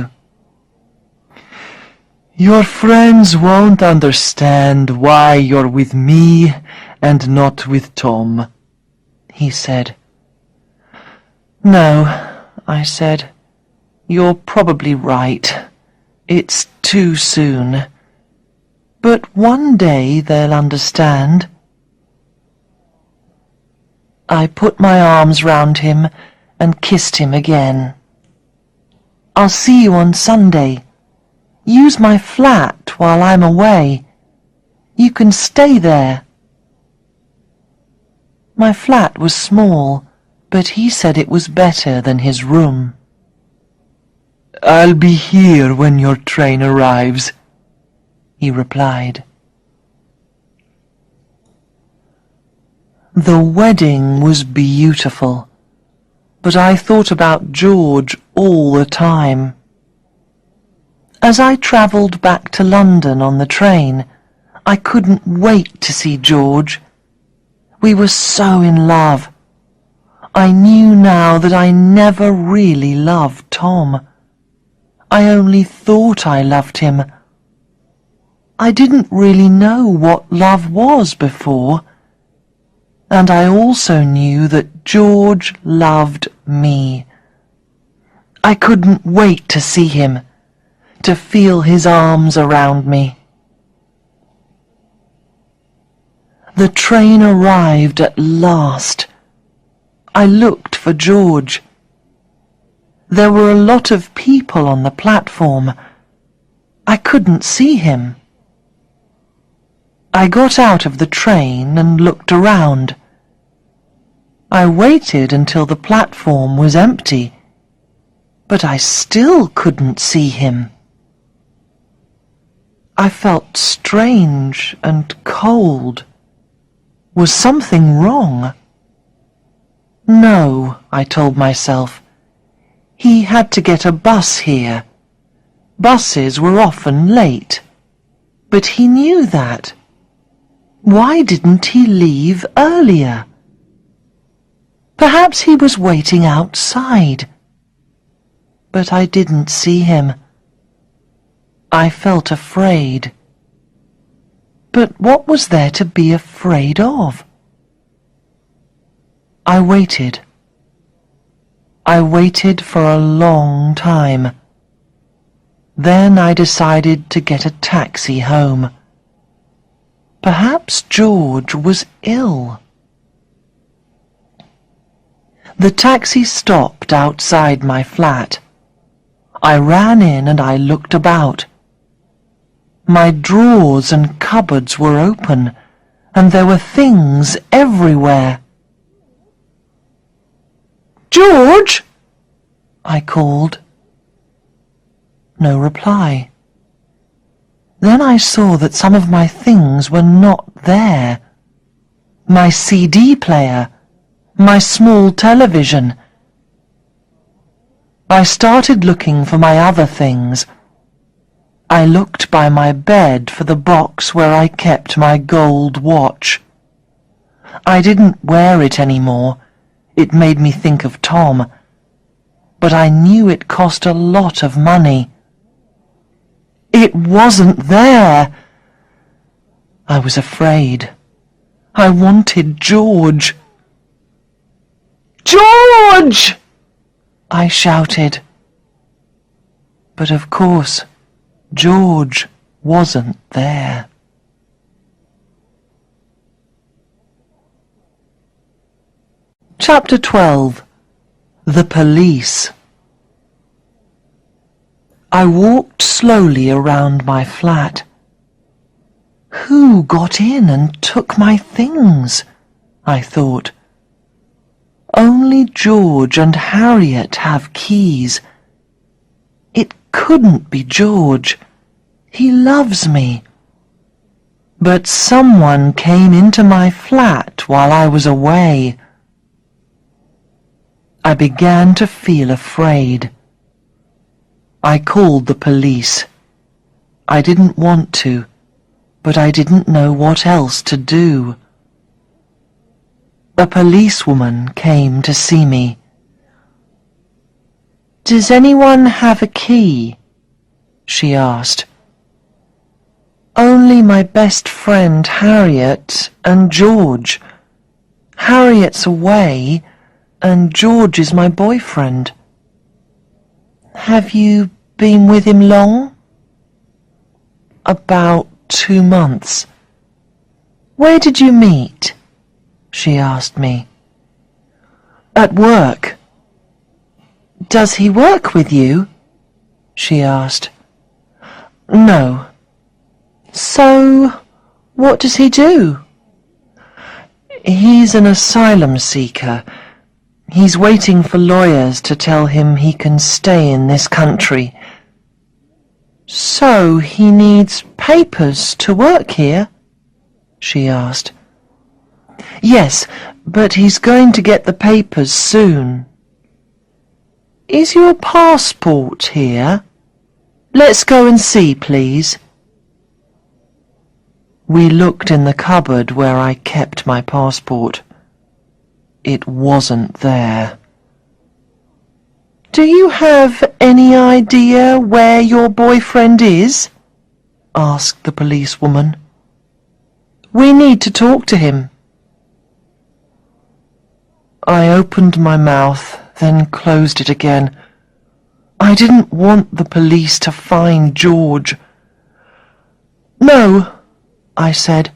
"Your friends won't understand why you're with me and not with Tom," he said. "No," I said. "You're probably right. It's too soon. But one day they'll understand." I put my arms round him and kissed him again. "I'll see you on Sunday. Use my flat while I'm away. You can stay there." My flat was small, but he said it was better than his room. "I'll be here when your train arrives," he replied. The wedding was beautiful, but I thought about George all the time. As I travelled back to London on the train, I couldn't wait to see George. We were so in love. I knew now that I never really loved Tom. I only thought I loved him. I didn't really know what love was before, and I also knew that George loved me. I couldn't wait to see him, to feel his arms around me. The train arrived at last. I looked for George. There were a lot of people on the platform. I couldn't see him. I got out of the train and looked around. I waited until the platform was empty, but I still couldn't see him. I felt strange and cold. Was something wrong? No, I told myself. He had to get a bus here. Buses were often late. But he knew that. Why didn't he leave earlier? Perhaps he was waiting outside. But I didn't see him. I felt afraid. But what was there to be afraid of? I waited. I waited for a long time. Then I decided to get a taxi home. Perhaps George was ill. The taxi stopped outside my flat. I ran in and I looked about. My drawers and cupboards were open, and there were things everywhere. "George!" I called. No reply. Then I saw that some of my things were not there. My CD player, my small television. I started looking for my other things. I looked by my bed for the box where I kept my gold watch. I didn't wear it anymore. It made me think of Tom. But I knew it cost a lot of money. It wasn't there. I was afraid. I wanted George. "George!" I shouted. But of course, George wasn't there. Chapter 12. The Police. I walked slowly around my flat. Who got in and took my things? I thought. Only George and Harriet have keys. It couldn't be George. He loves me. But someone came into my flat while I was away. I began to feel afraid. I called the police. I didn't want to, but I didn't know what else to do. A policewoman came to see me. "Does anyone have a key?" she asked. "Only my best friend Harriet and George. Harriet's away, and George is my boyfriend." "Have you been with him long?" "About 2 months." "Where did you meet?" she asked me. "At work." "Does he work with you?" she asked. "No." "So, what does he do?" "He's an asylum seeker. He's waiting for lawyers to tell him he can stay in this country." So he needs papers to work here? She asked. Yes, but he's going to get the papers soon. Is your passport here? Let's go and see, please. We looked in the cupboard where I kept my passport. It wasn't there. Do you have any idea where your boyfriend is? Asked the policewoman. We need to talk to him. I opened my mouth, then closed it again. I didn't want the police to find George. No, I said.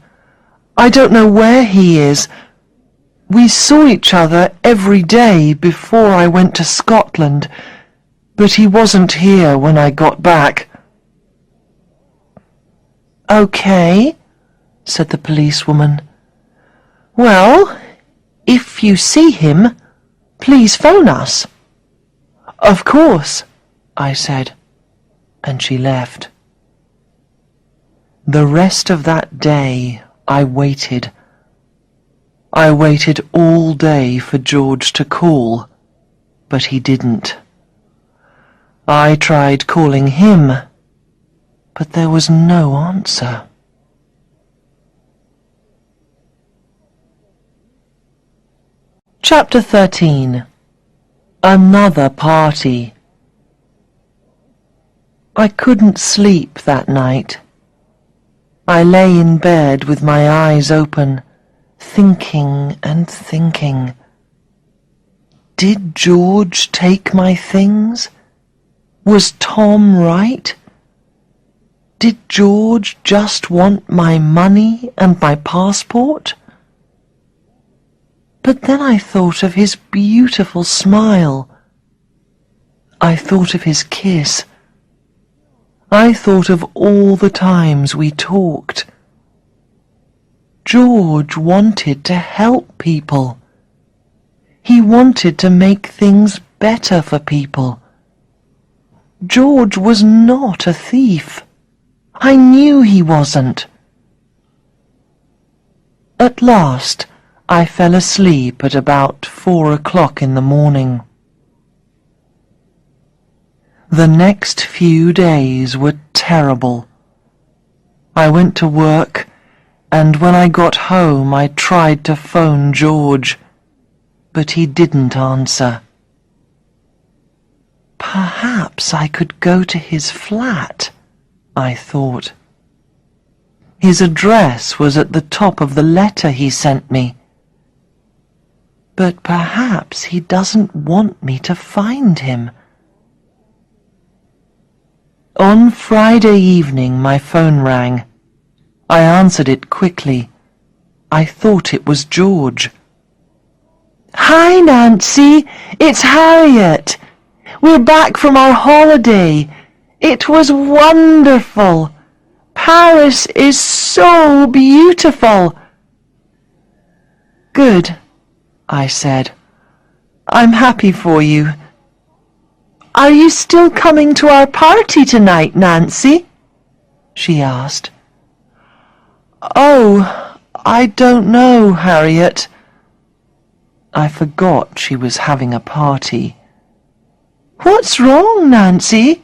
I don't know where he is. We saw each other every day before I went to Scotland, but he wasn't here when I got back. Okay, said the policewoman. Well, if you see him, please phone us. Of course, I said, and she left. The rest of that day I waited. I waited all day for George to call, but he didn't. I tried calling him, but there was no answer. Chapter 13. Another party. I couldn't sleep that night. I lay in bed with my eyes open, thinking and thinking. Did George take my things? Was Tom right? Did George just want my money and my passport? But then I thought of his beautiful smile. I thought of his kiss. I thought of all the times we talked. George wanted to help people. He wanted to make things better for people. George was not a thief. I knew he wasn't. At last, I fell asleep at about 4 o'clock in the morning. The next few days were terrible. I went to work, and when I got home I tried to phone George, but he didn't answer. Perhaps I could go to his flat, I thought. His address was at the top of the letter he sent me. But perhaps he doesn't want me to find him. On Friday evening my phone rang. I answered it quickly. I thought it was George. Hi, Nancy, it's Harriet. We're back from our holiday. It was wonderful. Paris is so beautiful. Good, I said. I'm happy for you. Are you still coming to our party tonight, Nancy? She asked. Oh, I don't know, Harriet. I forgot she was having a party. What's wrong, Nancy?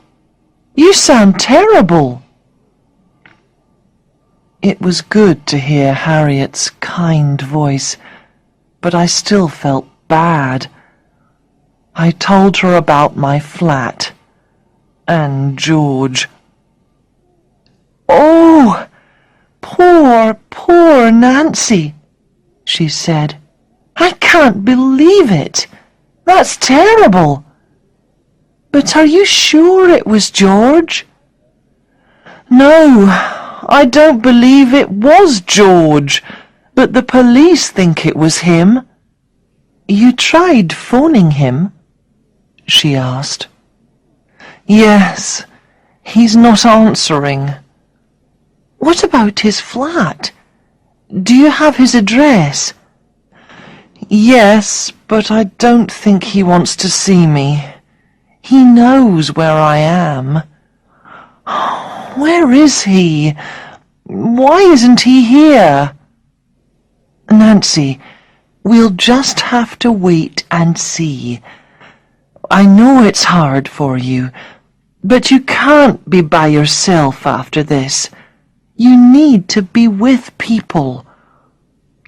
You sound terrible. It was good to hear Harriet's kind voice, but I still felt bad. I told her about my flat and George. Oh, poor Nancy, she said. I can't believe it. That's terrible. But are you sure it was George? No, I don't believe it was George, but the police think it was him. You tried phoning him? She asked. Yes, he's not answering. What about his flat? Do you have his address? Yes, but I don't think he wants to see me. He knows where I am. Where is he? Why isn't he here? Nancy, we'll just have to wait and see. I know it's hard for you, but you can't be by yourself after this. You need to be with people.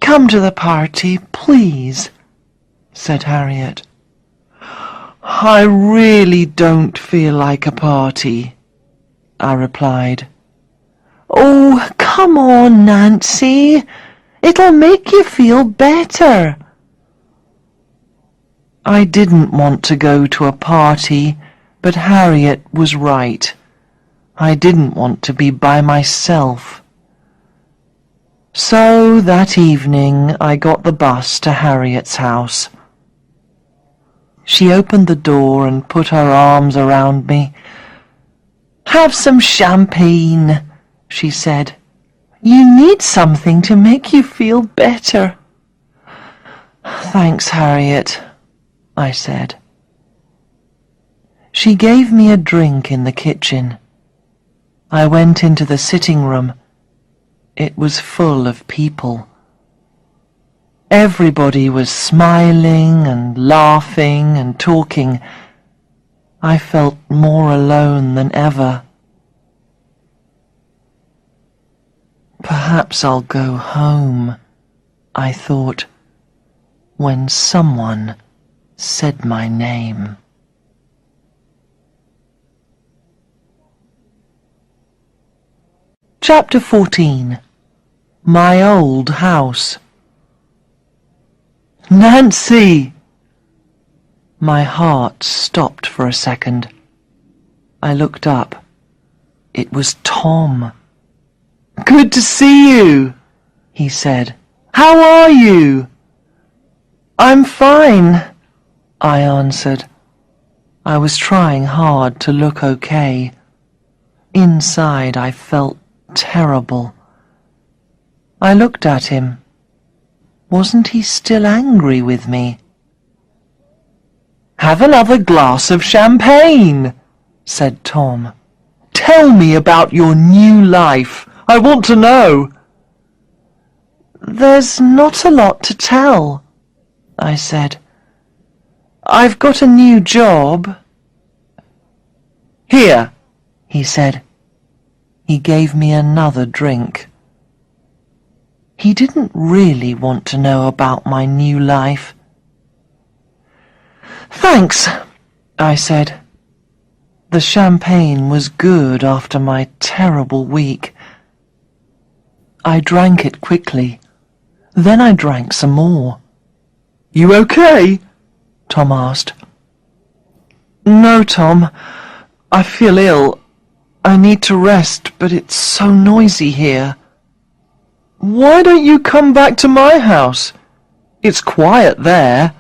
Come to the party, please, said Harriet. I really don't feel like a party, I replied. Oh, come on, Nancy. It'll make you feel better. I didn't want to go to a party, but Harriet was right. I didn't want to be by myself. So that evening I got the bus to Harriet's house. She opened the door and put her arms around me. Have some champagne, she said. You need something to make you feel better. Thanks, Harriet, I said. She gave me a drink in the kitchen. I went into the sitting room. It was full of people. Everybody was smiling and laughing and talking. I felt more alone than ever. Perhaps I'll go home, I thought, when someone said my name. Chapter 14. My Old House. Nancy! My heart stopped for a second. I looked up. It was Tom. Good to see you, he said. How are you? I'm fine, I answered. I was trying hard to look okay. Inside I felt terrible. I looked at him. Wasn't he still angry with me? Have another glass of champagne, said Tom. Tell me about your new life. I want to know. There's not a lot to tell, I said. I've got a new job. Here, he said. He gave me another drink. He didn't really want to know about my new life. Thanks, I said. The champagne was good after my terrible week. I drank it quickly. Then I drank some more. You okay? Tom asked. No, Tom. I feel ill. I need to rest, but it's so noisy here. Why don't you come back to my house? It's quiet there.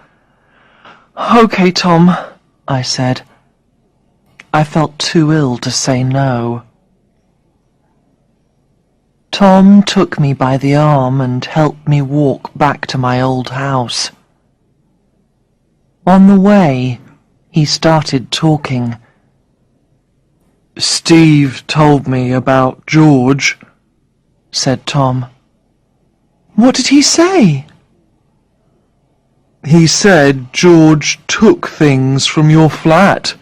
Okay, Tom, I said. I felt too ill to say no. Tom took me by the arm and helped me walk back to my old house. On the way, he started talking. Steve told me about George, said Tom. What did he say? He said George took things from your flat.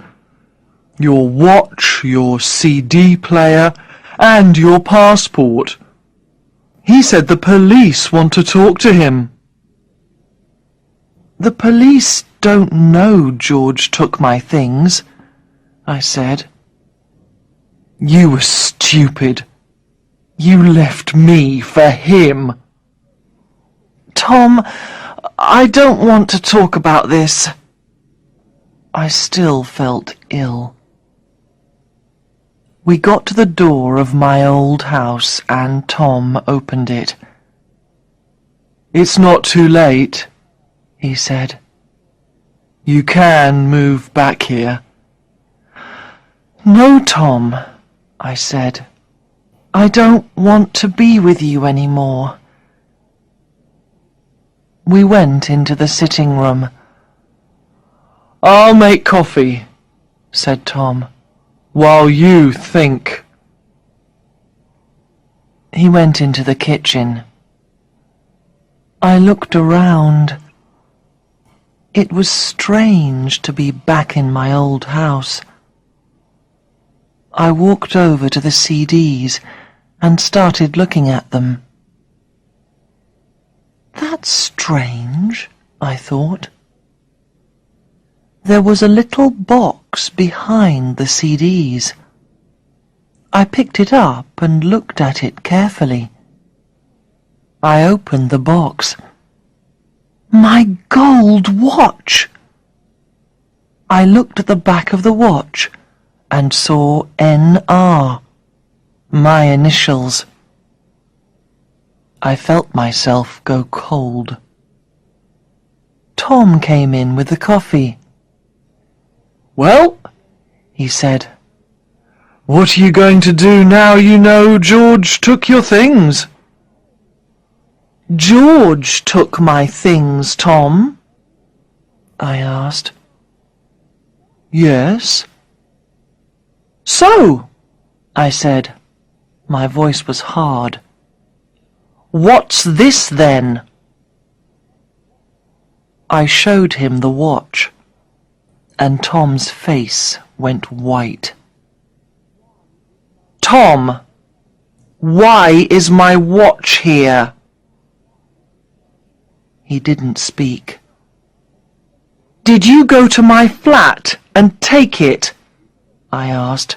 Your watch, your CD player, and your passport. He said the police want to talk to him. The police don't know George took my things, I said. You were stupid. You left me for him. Tom, I don't want to talk about this. I still felt ill. We got to the door of my old house and Tom opened it. It's not too late, he said. You can move back here. No, Tom, I said. I don't want to be with you anymore. We went into the sitting room. I'll make coffee, said Tom, while you think He went into the kitchen. I looked around. It was strange to be back in my old house. I walked over to the CDs and started looking at them. That's strange, I thought. There was a little box behind the CDs. I picked it up and looked at it carefully. I opened the box. My gold watch! I looked at the back of the watch and saw NR, my initials. I felt myself go cold. Tom came in with the coffee. "Well," he said, "what are you going to do now you know George took your things?" "George took my things, Tom?" I asked. "Yes." "So," I said. My voice was hard. "What's this, then?" I showed him the watch, and Tom's face went white. "Tom, why is my watch here?" He didn't speak. "Did you go to my flat and take it?" I asked.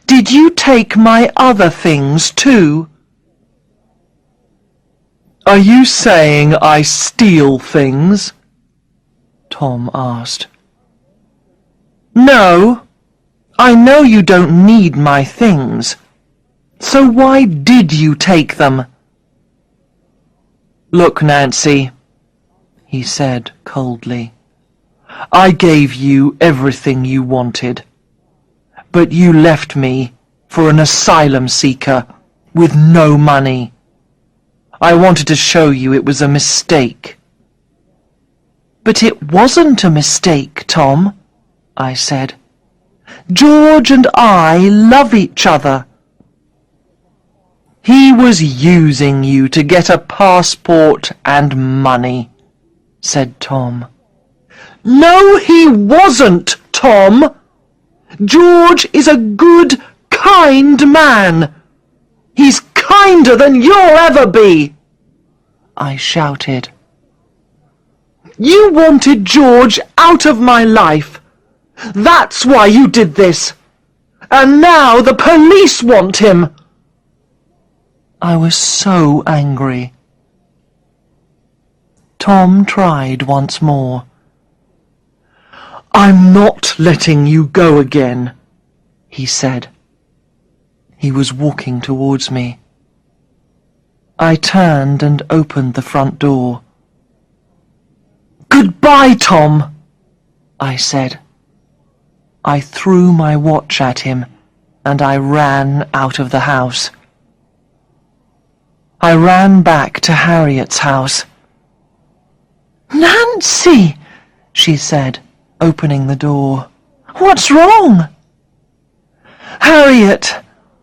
"Did you take my other things too?" "Are you saying I steal things?" Tom asked. "No, I know you don't need my things. So why did you take them?" "Look, Nancy," he said coldly, "I gave you everything you wanted, but you left me for an asylum seeker with no money. I wanted to show you it was a mistake." "But it wasn't a mistake, Tom," I said. "George and I love each other." "He was using you to get a passport and money," said Tom. "No, he wasn't, Tom. George is a good, kind man. He's kinder than you'll ever be," I shouted. "You wanted George out of my life. That's why you did this. And now the police want him." I was so angry. Tom tried once more. "I'm not letting you go again," he said. He was walking towards me. I turned and opened the front door. "Goodbye, Tom," I said. I threw my watch at him and I ran out of the house. I ran back to Harriet's house. "Nancy," she said, opening the door. "What's wrong?" "Harriet,"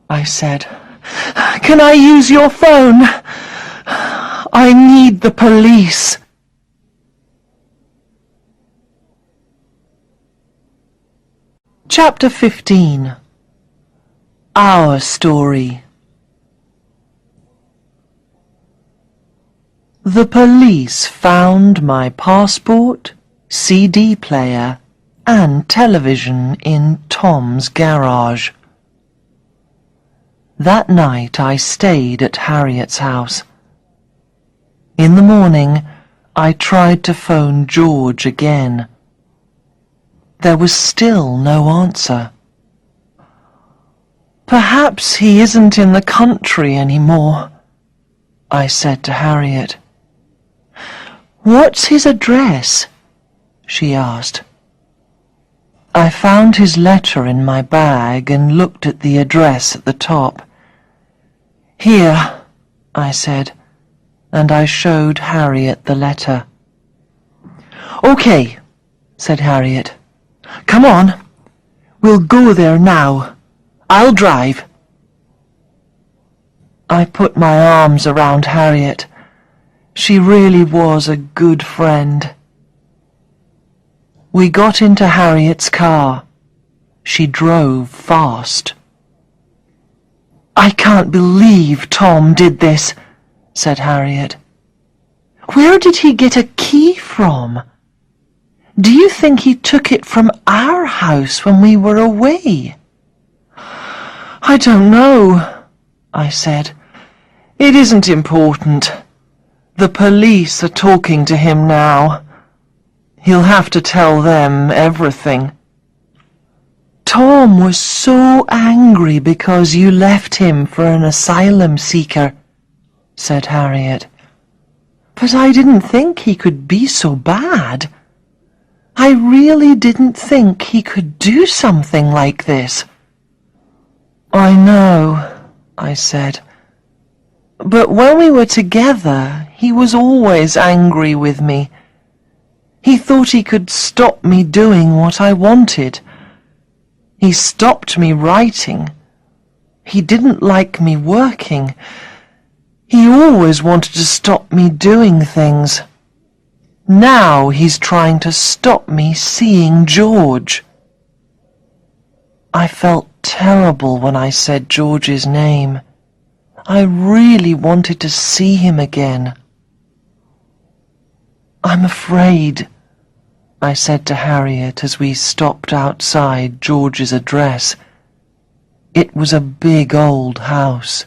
I said, "can I use your phone? I need the police." Chapter 15. Our Story. The police found my passport, CD player, and television in Tom's garage. That night I stayed at Harriet's house. In the morning, I tried to phone George again. There was still no answer. "Perhaps he isn't in the country anymore," I said to Harriet. "What's his address?" she asked. I found his letter in my bag and looked at the address at the top. "Here," I said, and I showed Harriet the letter. "Okay," said Harriet. "Come on. We'll go there now. I'll drive." I put my arms around Harriet. She really was a good friend. We got into Harriet's car. She drove fast. "I can't believe Tom did this," said Harriet. "Where did he get a key from? Do you think he took it from our house when we were away?" "I don't know," I said. "It isn't important. The police are talking to him now. He'll have to tell them everything." "Tom was so angry because you left him for an asylum seeker," said Harriet. "But I didn't think he could be so bad. I really didn't think he could do something like this." "I know," I said. "But when we were together, he was always angry with me. He thought he could stop me doing what I wanted. He stopped me writing. He didn't like me working. He always wanted to stop me doing things. Now he's trying to stop me seeing George." I felt terrible when I said George's name. I really wanted to see him again. "I'm afraid," I said to Harriet as we stopped outside George's address. It was a big old house.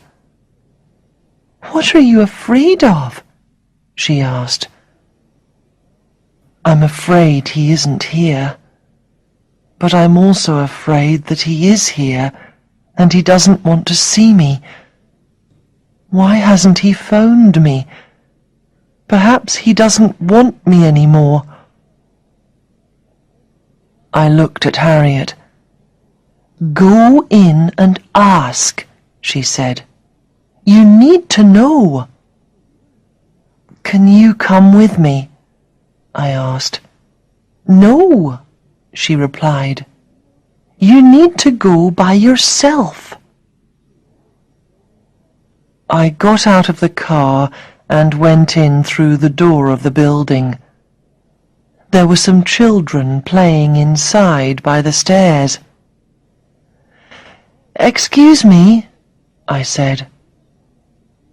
"What are you afraid of?" she asked. "I'm afraid he isn't here. But I'm also afraid that he is here and he doesn't want to see me. Why hasn't he phoned me? Perhaps he doesn't want me anymore." I looked at Harriet. "Go in and ask," she said. "You need to know." "Can you come with me?" I asked. "No," she replied. "You need to go by yourself." I got out of the car and went in through the door of the building. There were some children playing inside by the stairs. "Excuse me," I said.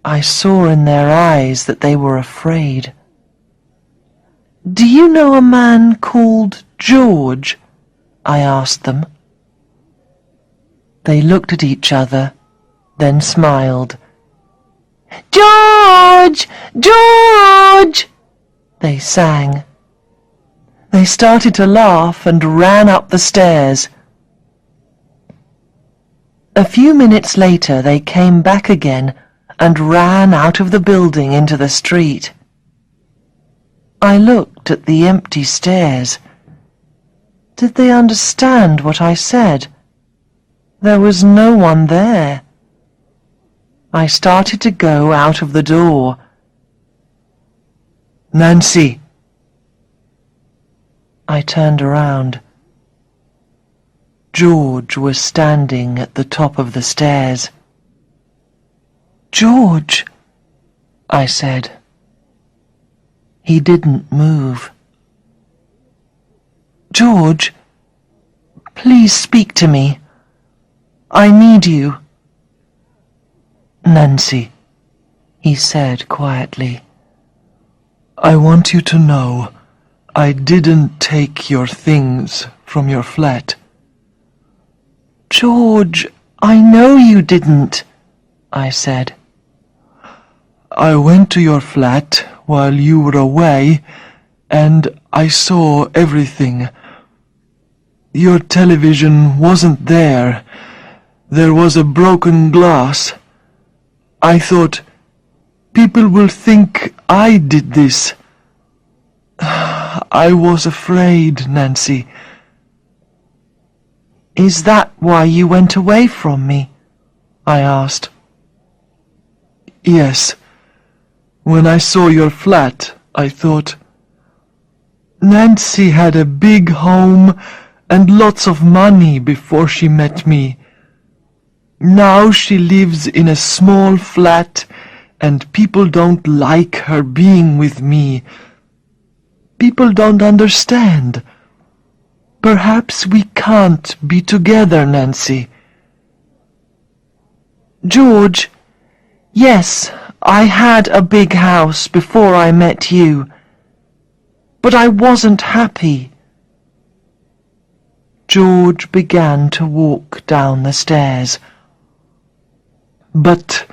I saw in their eyes that they were afraid. "Do you know a man called George?" I asked them. They looked at each other, then smiled. "George! George!" they sang. They started to laugh and ran up the stairs. A few minutes later they came back again and ran out of the building into the street. I looked at the empty stairs. Did they understand what I said? There was no one there. I started to go out of the door. "Nancy!" I turned around. George was standing at the top of the stairs. "George," I said. He didn't move. "George, please speak to me. I need you." "Nancy," he said quietly, "I want you to know I didn't take your things from your flat." "George, I know you didn't," I said. "I went to your flat while you were away, and I saw everything. Your television wasn't there. There was a broken glass. I thought, people will think I did this. I was afraid, Nancy." "Is that why you went away from me?" I asked. "Yes. When I saw your flat, I thought, Nancy had a big home and lots of money before she met me. Now she lives in a small flat, and people don't like her being with me. People don't understand. Perhaps we can't be together, Nancy. George, yes, I had a big house before I met you, but I wasn't happy. George began to walk down the stairs. But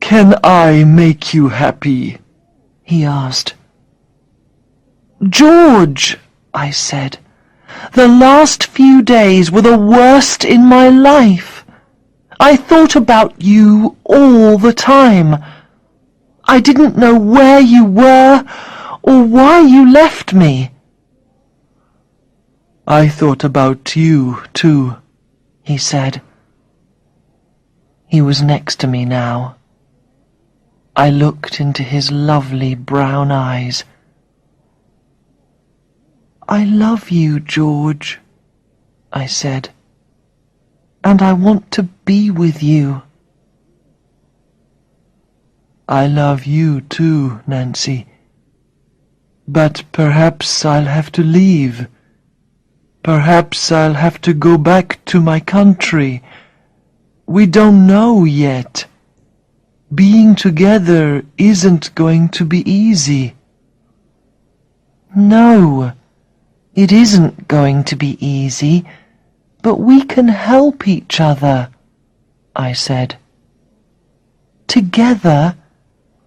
can I make you happy? He asked. George, I said, the last few days were the worst in my life. I thought about you all the time. I didn't know where you were or why you left me. I thought about you, too, he said. He was next to me now. I looked into his lovely brown eyes. I love you, George, I said, and I want to be with you. I love you too, Nancy. But perhaps I'll have to leave. Perhaps I'll have to go back to my country. We don't know yet. Being together isn't going to be easy. No, it isn't going to be easy, but we can help each other, I said. Together,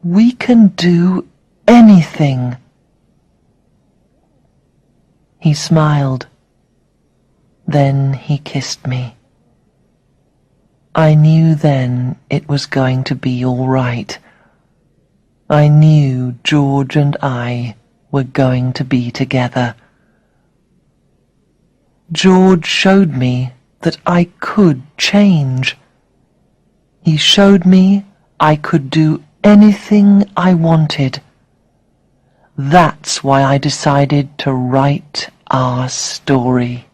we can do anything. He smiled. Then he kissed me. I knew then it was going to be all right. I knew George and I were going to be together. George showed me that I could change. He showed me I could do anything I wanted. That's why I decided to write our story.